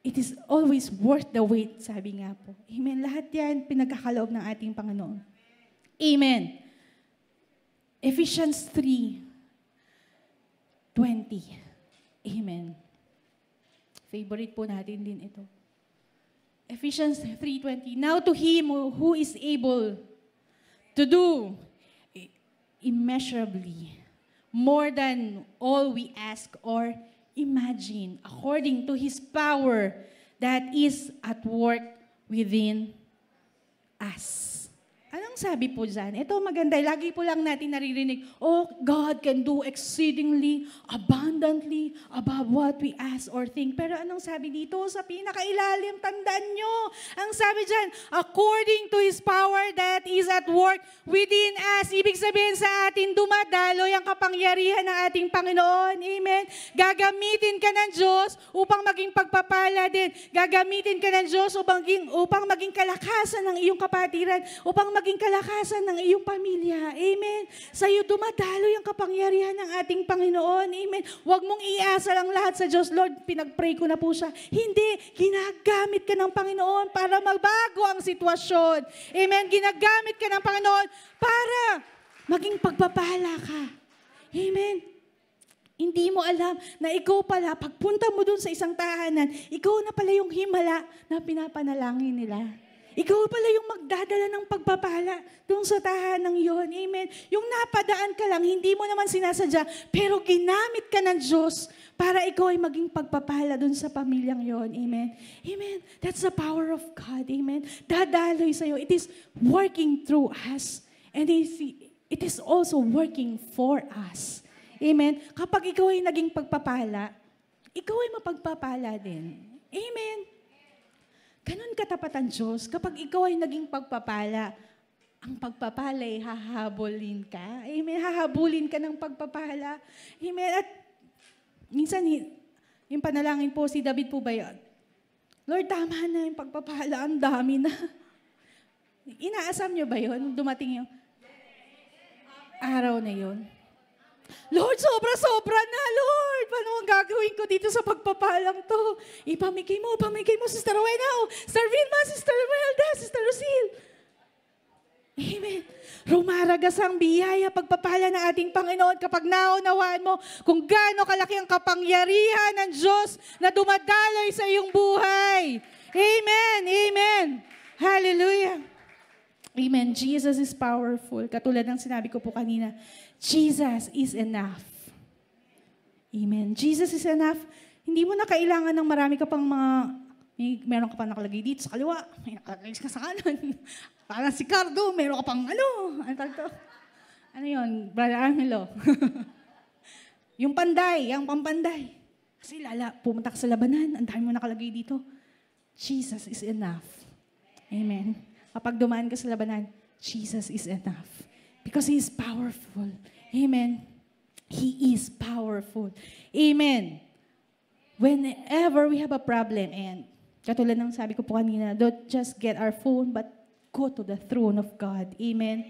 It is always worth the wait, sabi nga po. Amen. Lahat yan pinagkakaloob ng ating Panginoon. Amen. Ephesians 3:20. Amen. Favorite po natin din ito. Ephesians 3:20. Now to Him who is able to do immeasurably more than all we ask or imagine, according to His power that is at work within us. Anong sabi po dyan? Ito maganda. Lagi po lang natin naririnig, oh, God can do exceedingly, abundantly, above what we ask or think. Pero anong sabi dito? Sa pinakailalim, tandaan nyo. Ang sabi dyan, according to His power that is at work within us. Ibig sabihin sa atin, dumadaloy ang kapangyarihan ng ating Panginoon. Amen. Gagamitin ka ng Diyos upang maging pagpapala din. Gagamitin ka ng Diyos upang maging kalakasan ng iyong kapatiran, upang maging kalakasan ng iyong pamilya. Amen. Sa iyo dumadaloy ang kapangyarihan ng ating Panginoon. Amen. Huwag mong iasa lang lahat sa Diyos. Lord, pinag-pray ko na po siya. Hindi. Ginagamit ka ng Panginoon para magbago ang sitwasyon. Amen. Ginagamit ka ng Panginoon para maging pagpapala ka. Amen. Hindi mo alam na ikaw pala, pagpunta mo dun sa isang tahanan, ikaw na pala yung himala na pinapanalangin nila. Ikaw pala yung magdadala ng pagpapala doon sa tahanang yon. Amen. Yung napadaan ka lang, hindi mo naman sinasadya, pero ginamit ka ng Diyos para ikaw ay maging pagpapala doon sa pamilyang yon. Amen. Amen. That's the power of God. Amen. Dadaloy sa'yo. It is working through us. And it is also working for us. Amen. Kapag ikaw ay naging pagpapala, ikaw ay mapagpapala din. Amen. Ganun katapat ang Diyos. Kapag ikaw ay naging pagpapala, ang pagpapala ay hahabulin ka. Amen. Hahabulin ka ng pagpapala. Amen. At minsan, yung panalangin po, si David po ba yun? Lord, tama na yung pagpapala. Ang dami na. Inaasam nyo ba yun? Dumating yung, araw na yon. Lord, sobra-sobra na, Lord. Paano ang gagawin ko dito sa pagpapalang to? Ipamigay mo, Sister Rowena, Sister Vilma, Sister Imelda, Sister Lucille. Amen. Rumaragas ang biyaya, pagpapala ng ating Panginoon kapag naunawaan mo kung gaano kalaki ang kapangyarihan ng Diyos na dumadaloy sa iyong buhay. Amen. Amen. Hallelujah. Amen. Jesus is powerful. Katulad ng sinabi ko po kanina, Jesus is enough. Amen. Jesus is enough. Hindi mo na kailangan ng marami ka pang meron ka pang nakalagay dito sa kaliwa, may nakalagay ka sa kanan. Parang si Cardo, meron ka pang ano yun, Brother Angelo. Yung panday, yung pampanday. Kasi pumunta ka sa labanan, ang dami mo nakalagay dito. Jesus is enough. Amen. Kapag dumaan ka sa labanan, Jesus is enough. Because He is powerful. Amen. He is powerful. Amen. Whenever we have a problem, and katulad ng sabi ko po kanina, don't just get our phone, but go to the throne of God. Amen.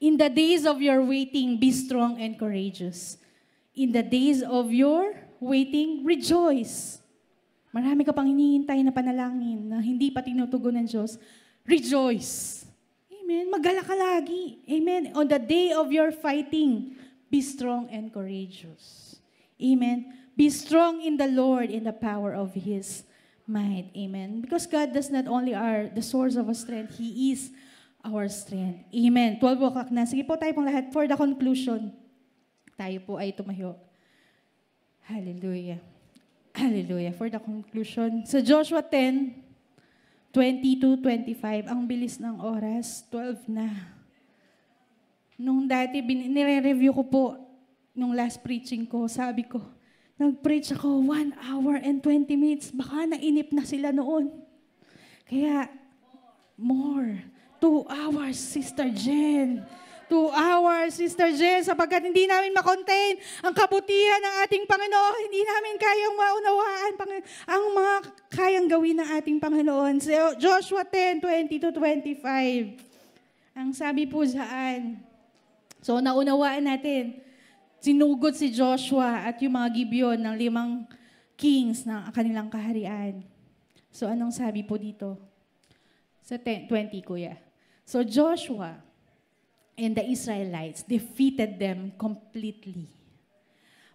In the days of your waiting, be strong and courageous. In the days of your waiting, rejoice. Marami ka pang hinihintay na panalangin na hindi pa tinutugon ng Diyos. Rejoice. Amen. Magala ka lagi. Amen. On the day of your fighting, be strong and courageous. Amen. Be strong in the Lord in the power of His might. Amen. Because God does not only are the source of our strength, He is our strength. Amen. 12 o'clock na. Sige po tayo pong lahat. For the conclusion, tayo po ay tumayo. Hallelujah. Hallelujah. For the conclusion, sa Joshua 10:20-25, ang bilis ng oras, 12 na. Nung dati, nire-review ko po, nung last preaching ko, sabi ko, nag-preach ako 1 hour and 20 minutes. Baka nainip na sila noon. Kaya, more. 2 hours, Sister Jen. 2 hours, Sister Jen, sapagkat hindi namin makontain ang kabutihan ng ating Panginoon. Hindi namin kayang maunawaan ang mga kayang gawin ng ating Panginoon. So, Joshua 10:20-25. Ang sabi po dyan, so naunawaan natin, sinugod si Joshua at yung mga Gibeon ng 5 kings ng kanilang kaharian. So anong sabi po dito? Sa 20, kuya. So Joshua and the Israelites defeated them completely.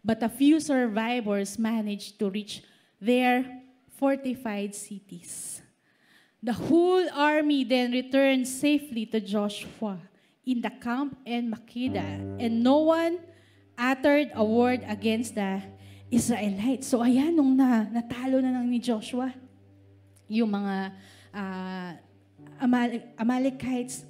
But a few survivors managed to reach their fortified cities. The whole army then returned safely to Joshua in the camp in Makkedah, and no one uttered a word against the Israelites. So ayan, nung natalo na ni Joshua, yung mga Amalekites,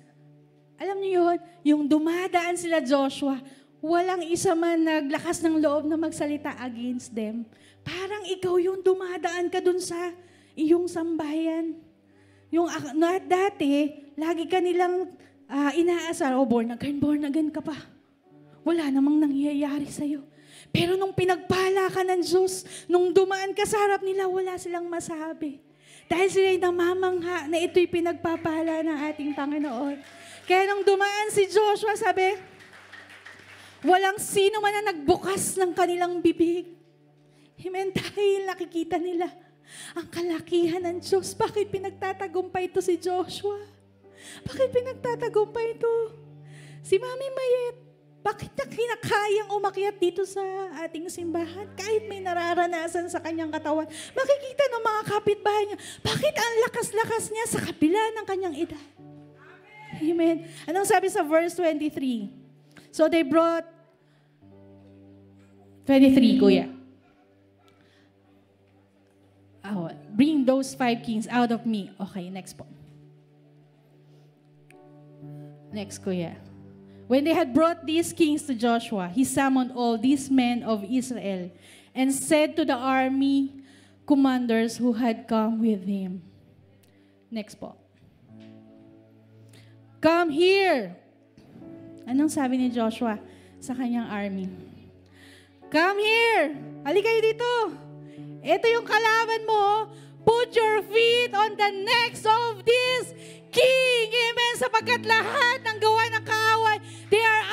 alam niyo yun, yung dumadaan sila Joshua, walang isa man naglakas ng loob na magsalita against them. Parang ikaw yung dumadaan ka dun sa iyong sambayan. Yung dati, lagi ka nilang inaasar, born again ka pa. Wala namang nangyayari sa'yo. Pero nung pinagpala ka ng Diyos, nung dumaan ka sa harap nila, wala silang masabi. Dahil sila'y namamangha na ito'y pinagpapala ng ating Panginoon. Kaya nung dumaan si Joshua, sabi, walang sino man na nagbukas ng kanilang bibig. Amen. Dahil nakikita nila ang kalakihan ng Diyos. Bakit pinagtatagumpay ito si Joshua? Bakit pinagtatagumpay ito? Si Mami Mayet, bakit niya kinakayang umakyat dito sa ating simbahan? Kahit may nararanasan sa kanyang katawan, makikita ng mga kapitbahay niya, bakit ang lakas-lakas niya sa kabila ng kanyang edad? Amen. Anong sabi sa verse 23? So they brought 23, kuya. Bring those 5 kings out of me. Okay, next po. Next, kuya. When they had brought these kings to Joshua, he summoned all these men of Israel and said to the army commanders who had come with him. Next po. Come here. Anong sabi ni Joshua sa kanyang army? Come here. Halika kayo dito. Ito yung kalaban mo. Put your feet on the necks of this king. Amen. Sapagkat lahat ng gawa ng kaaway, they are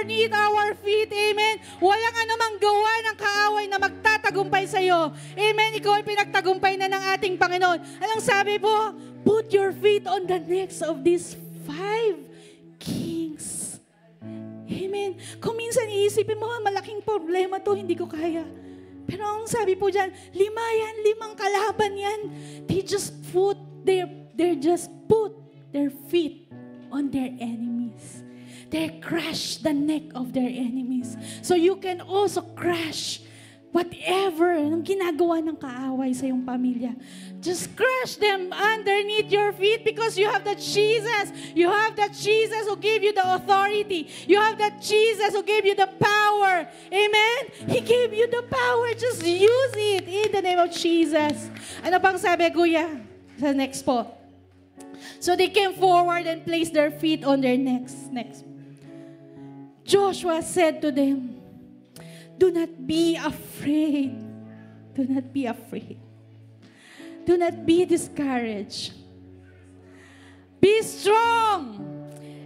underneath our feet. Amen. Walang anumang gawa ng kaaway na magtatagumpay sa iyo. Amen. Ikaw ay pinagtagumpay na ng ating Panginoon. Anong sabi po? Put your feet on the necks of these 5 kings. Amen. Kung minsan iisipin mo, malaking problema to, hindi ko kaya. Pero ang sabi po dyan, 5 kalaban yan. They just put their feet on their enemies. They crush the neck of their enemies. So you can also crush whatever ang ginagawa ng kaaway sa iyong pamilya. Just crush them underneath your feet because you have that Jesus. You have that Jesus who gave you the authority. You have that Jesus who gave you the power. Amen? He gave you the power. Just use it in the name of Jesus. Ano pang sabi, Kuya? Sa next po. So they came forward and placed their feet on their necks. Next. Joshua said to them, do not be afraid. Do not be afraid. Do not be discouraged. Be strong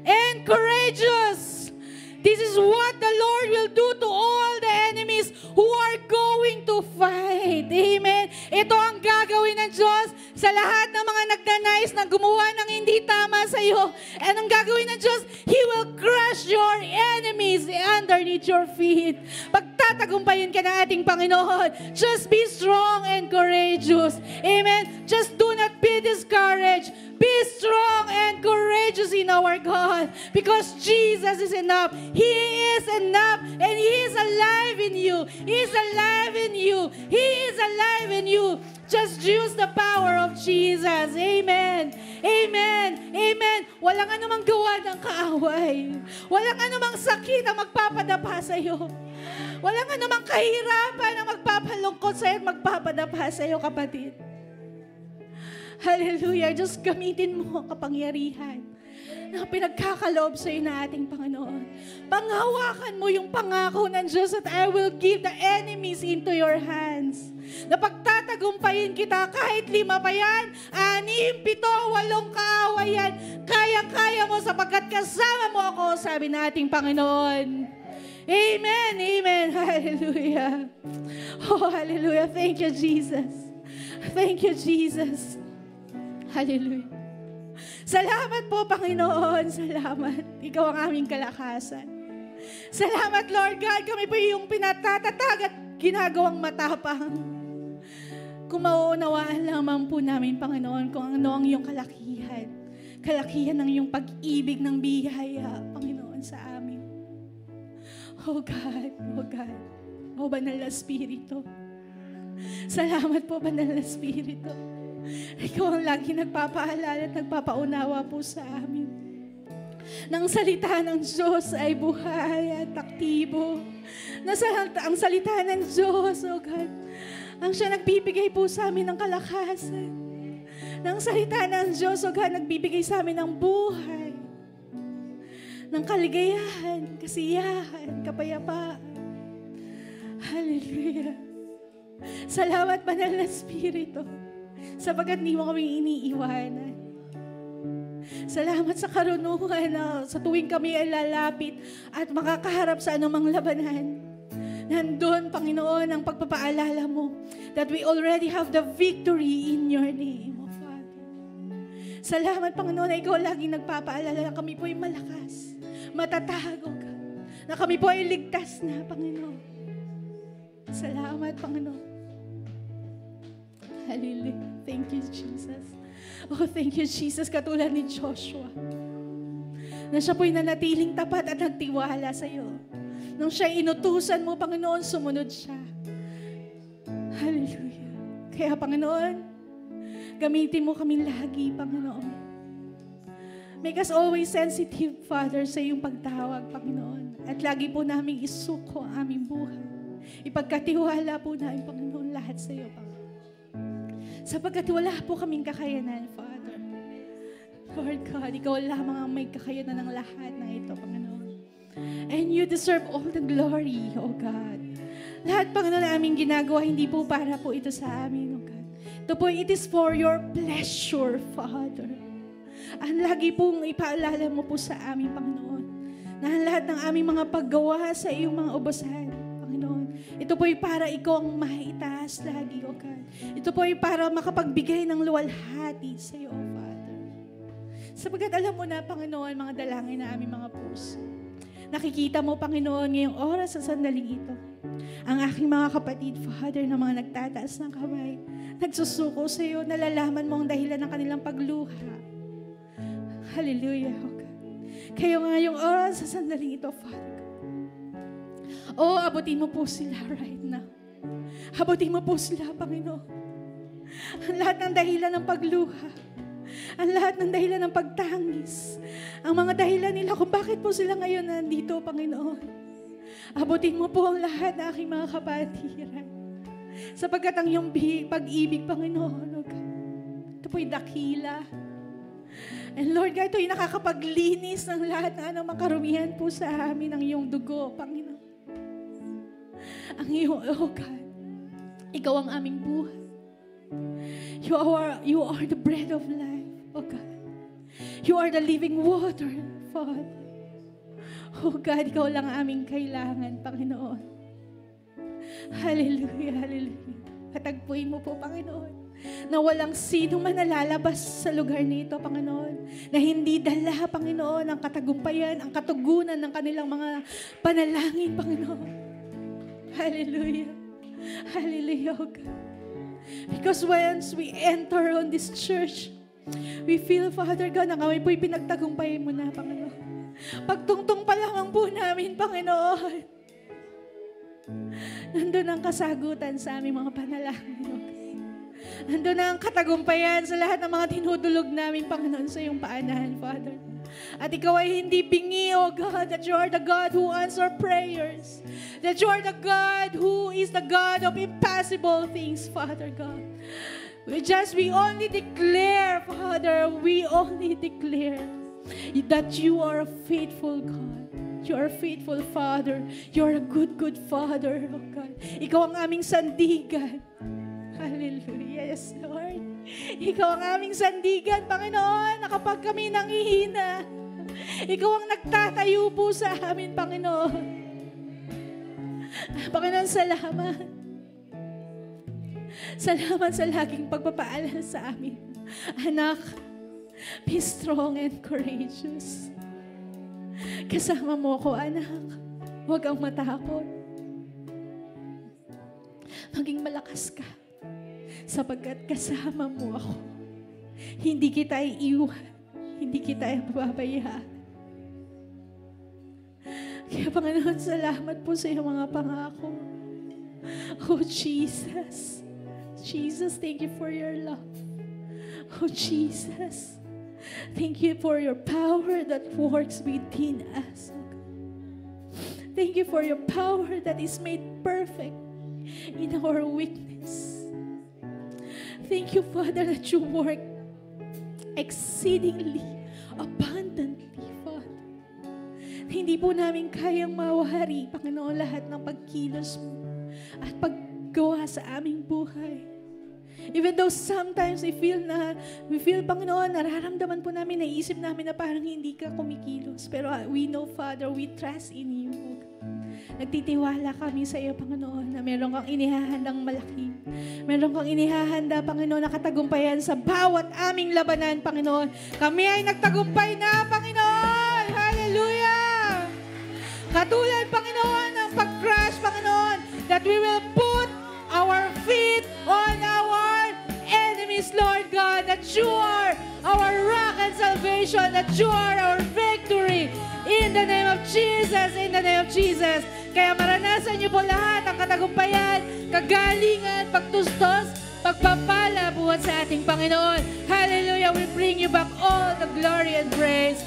and courageous. This is what the Lord will do to all the enemies who are going to fight. Amen. Ito ang gagawin ng Diyos sa lahat ng mga nagnanais na gumawa ng hindi tama sa iyo. And ang gagawin ng Diyos, He will crush your enemies underneath your feet. Pagtatagumpayin ka ng ating Panginoon. Just be strong and courageous. Amen. Just do not be discouraged. Be strong and courageous in our God because Jesus is enough. He is enough and He is alive in you. He is alive in you. He is alive in you. Just use the power of Jesus. Amen. Amen. Amen. Walang anumang gawa ng kaaway. Walang anumang sakit na magpapadapa sa iyo. Walang anumang kahirapan na magpapalungkot sa iyo at magpapadapa sa iyo, kapatid. Hallelujah. Just gamitin mo ang kapangyarihan na pinagkakaloob sa iyo na ating Panginoon. Panghawakan mo yung pangako ng Diyos that I will give the enemies into your hands. Na pagtatagumpayin kita kahit 5 pa yan, 6, 7, 8 kaaway yan. Kaya-kaya mo sapagkat kasama mo ako, sabi na ating Panginoon. Amen. Amen. Hallelujah. Oh, hallelujah. Thank you, Jesus. Thank you, Jesus. Hallelujah. Salamat po, Panginoon. Salamat. Ikaw ang aming kalakasan. Salamat, Lord God. Kami po yung pinatatatag at ginagawang matapang. Kung mauunawaan lamang po namin, Panginoon, kung ano ang iyong kalakihan. Kalakihan ng iyong pag-ibig ng biyaya, Panginoon, sa amin. Oh God, oh God. Oh, Banal na Espiritu. Salamat po, Banal na Espiritu. Ikaw ang lagi nagpapaalala at nagpapaunawa po sa amin. Nang salita ng Diyos ay buhay at aktibo. Ang salita ng Diyos, oh God, ang siya nagbibigay po sa amin ng kalakasan. Nang salita ng Diyos, oh God, nagbibigay sa amin ng buhay, ng kaligayahan, kasiyahan, kapayapaan. Hallelujah. Salamat, Banal na Espiritu, sapagkat di mo kami iniiwanan. Salamat sa karunungan na sa tuwing kami ay lalapit at makakaharap sa anumang labanan. Nandun, Panginoon, ang pagpapaalala mo that we already have the victory in your name, O Father. Salamat, Panginoon, na ikaw laging nagpapaalala na kami po ay malakas, matatag, O God, na kami po ay ligtas na, Panginoon. Salamat, Panginoon. Hallelujah. Thank you, Jesus. Oh, thank you, Jesus. Katulad ni Joshua, na siya po'y nanatiling tapat at nagtiwala sa iyo. Nung siya inutusan mo, Panginoon, sumunod siya. Hallelujah. Kaya, Panginoon, gamitin mo kami lagi, Panginoon. Make us always sensitive, Father, sa iyong pagtawag, Panginoon. At lagi po namin isuko ang aming buhay. Ipagkatiwala po namin, Panginoon, lahat sa iyo, Panginoon. Sapagkat wala po kaming kakayanan, Father. Lord God, ikaw lamang ang may kakayanan ng lahat ng ito, Panginoon. And you deserve all the glory, O God. Lahat, Panginoon, na aming ginagawa, hindi po para po ito sa amin, O God. Ito po, it is for your pleasure, Father. Ang lagi pong ipaalala mo po sa amin, Panginoon, na ang lahat ng aming mga paggawa sa iyong mga ubasan, Panginoon. Ito po ay para ikaw ang maitaas lagi, O God. Ito po ay para makapagbigay ng luwalhati sa iyo, O Father. Sapagkat alam mo na, Panginoon, mga dalangin na aming mga puso. Nakikita mo, Panginoon, ngayong oras sa sandaling ito, ang aking mga kapatid, Father, na mga nagtataas ng kamay, nagsusuko sa iyo, nalalaman mo ang dahilan ng kanilang pagluha. Hallelujah, O God. Kayo ngayong oras sa sandaling ito, Father. Abutin mo po sila right now. Abutin mo po sila, Panginoon. Ang lahat ng dahilan ng pagluha. Ang lahat ng dahilan ng pagtangis. Ang mga dahilan nila kung bakit po sila ngayon nandito, Panginoon. Abutin mo po ang lahat ng aking mga kapatiran. Sapagkat ang iyong pag-ibig, Panginoon, O God, ito po'y dakila. And Lord God, ito'y nakakapaglinis ng lahat na anong makarumihan po sa amin ng iyong dugo, Panginoon. Ang iyong, O God, ikaw ang aming buhay. You are the bread of life, O God. You are the living water, Father. O God, ikaw lang ang aming kailangan, Panginoon. Hallelujah, hallelujah. Patagpuin mo po, Panginoon, na walang sino man nalalabas sa lugar nito, Panginoon, na hindi dala, Panginoon, ang katagumpayan, ang katugunan ng kanilang mga panalangin, Panginoon. Hallelujah. Hallelujah, O God. Because once we enter on this church, we feel, Father God, na kami po'y pinagtagumpayan mo na, Panginoon. Pagtungtong pa lamang po namin, Panginoon, nandun ang kasagutan sa aming mga panalangin, O God. Nandun ang katagumpayan sa lahat ng mga tinudulog namin, Panginoon, sa iyong paanan, Father. At ikaw ay hindi bingi, O God, that you are the God who answers prayers. That you are the God who is the God of impossible things, Father God. We only declare, Father, we only declare that you are a faithful God. You are a faithful Father. You are a good, good Father, O God. Ikaw ang aming sandigan. Hallelujah, yes, Lord. Ikaw ang aming sandigan, Panginoon, na kapag kami nanghihina, ikaw ang nagtatayo po sa amin, Panginoon. Panginoon, salamat. Salamat sa laging pagpapaalala sa amin. Anak, be strong and courageous. Kasama mo ako, anak. Huwag kang matakot. Maging malakas ka. Sapagkat kasama mo ako. Hindi kita iiwan. Hindi kita ipapabayaan. Kaya Panginoon, salamat po sa iyong mga pangako. Oh Jesus. Jesus, thank you for your love. Oh Jesus. Thank you for your power that works within us. Thank you for your power that is made perfect in our weakness. Thank you, Father, that you work exceedingly, abundantly, Father. Hindi po namin kayang mawari, Panginoon, lahat ng pagkilos mo at paggawa sa aming buhay. Even though sometimes we feel, Panginoon, nararamdaman po namin, naisip namin na parang hindi ka kumikilos. Pero we know, Father, we trust in you. Nagtitiwala kami sa iyo, Panginoon, na meron kang inihahandang malaki. Meron kang inihahanda, Panginoon, na katagumpayan sa bawat aming labanan, Panginoon. Kami ay nagtagumpay na, Panginoon! Hallelujah! Katulad, Panginoon, ng pag-crash, Panginoon, that we will put our feet on our enemies, Lord God, that you are our rock and salvation, that you are our victory. In the name of Jesus, in the name of Jesus. Kaya maranasan niyo po lahat ang katagumpayan, kagalingan, pagtustos, pagpapala buhat sa ating Panginoon. Hallelujah! We bring you back all the glory and praise.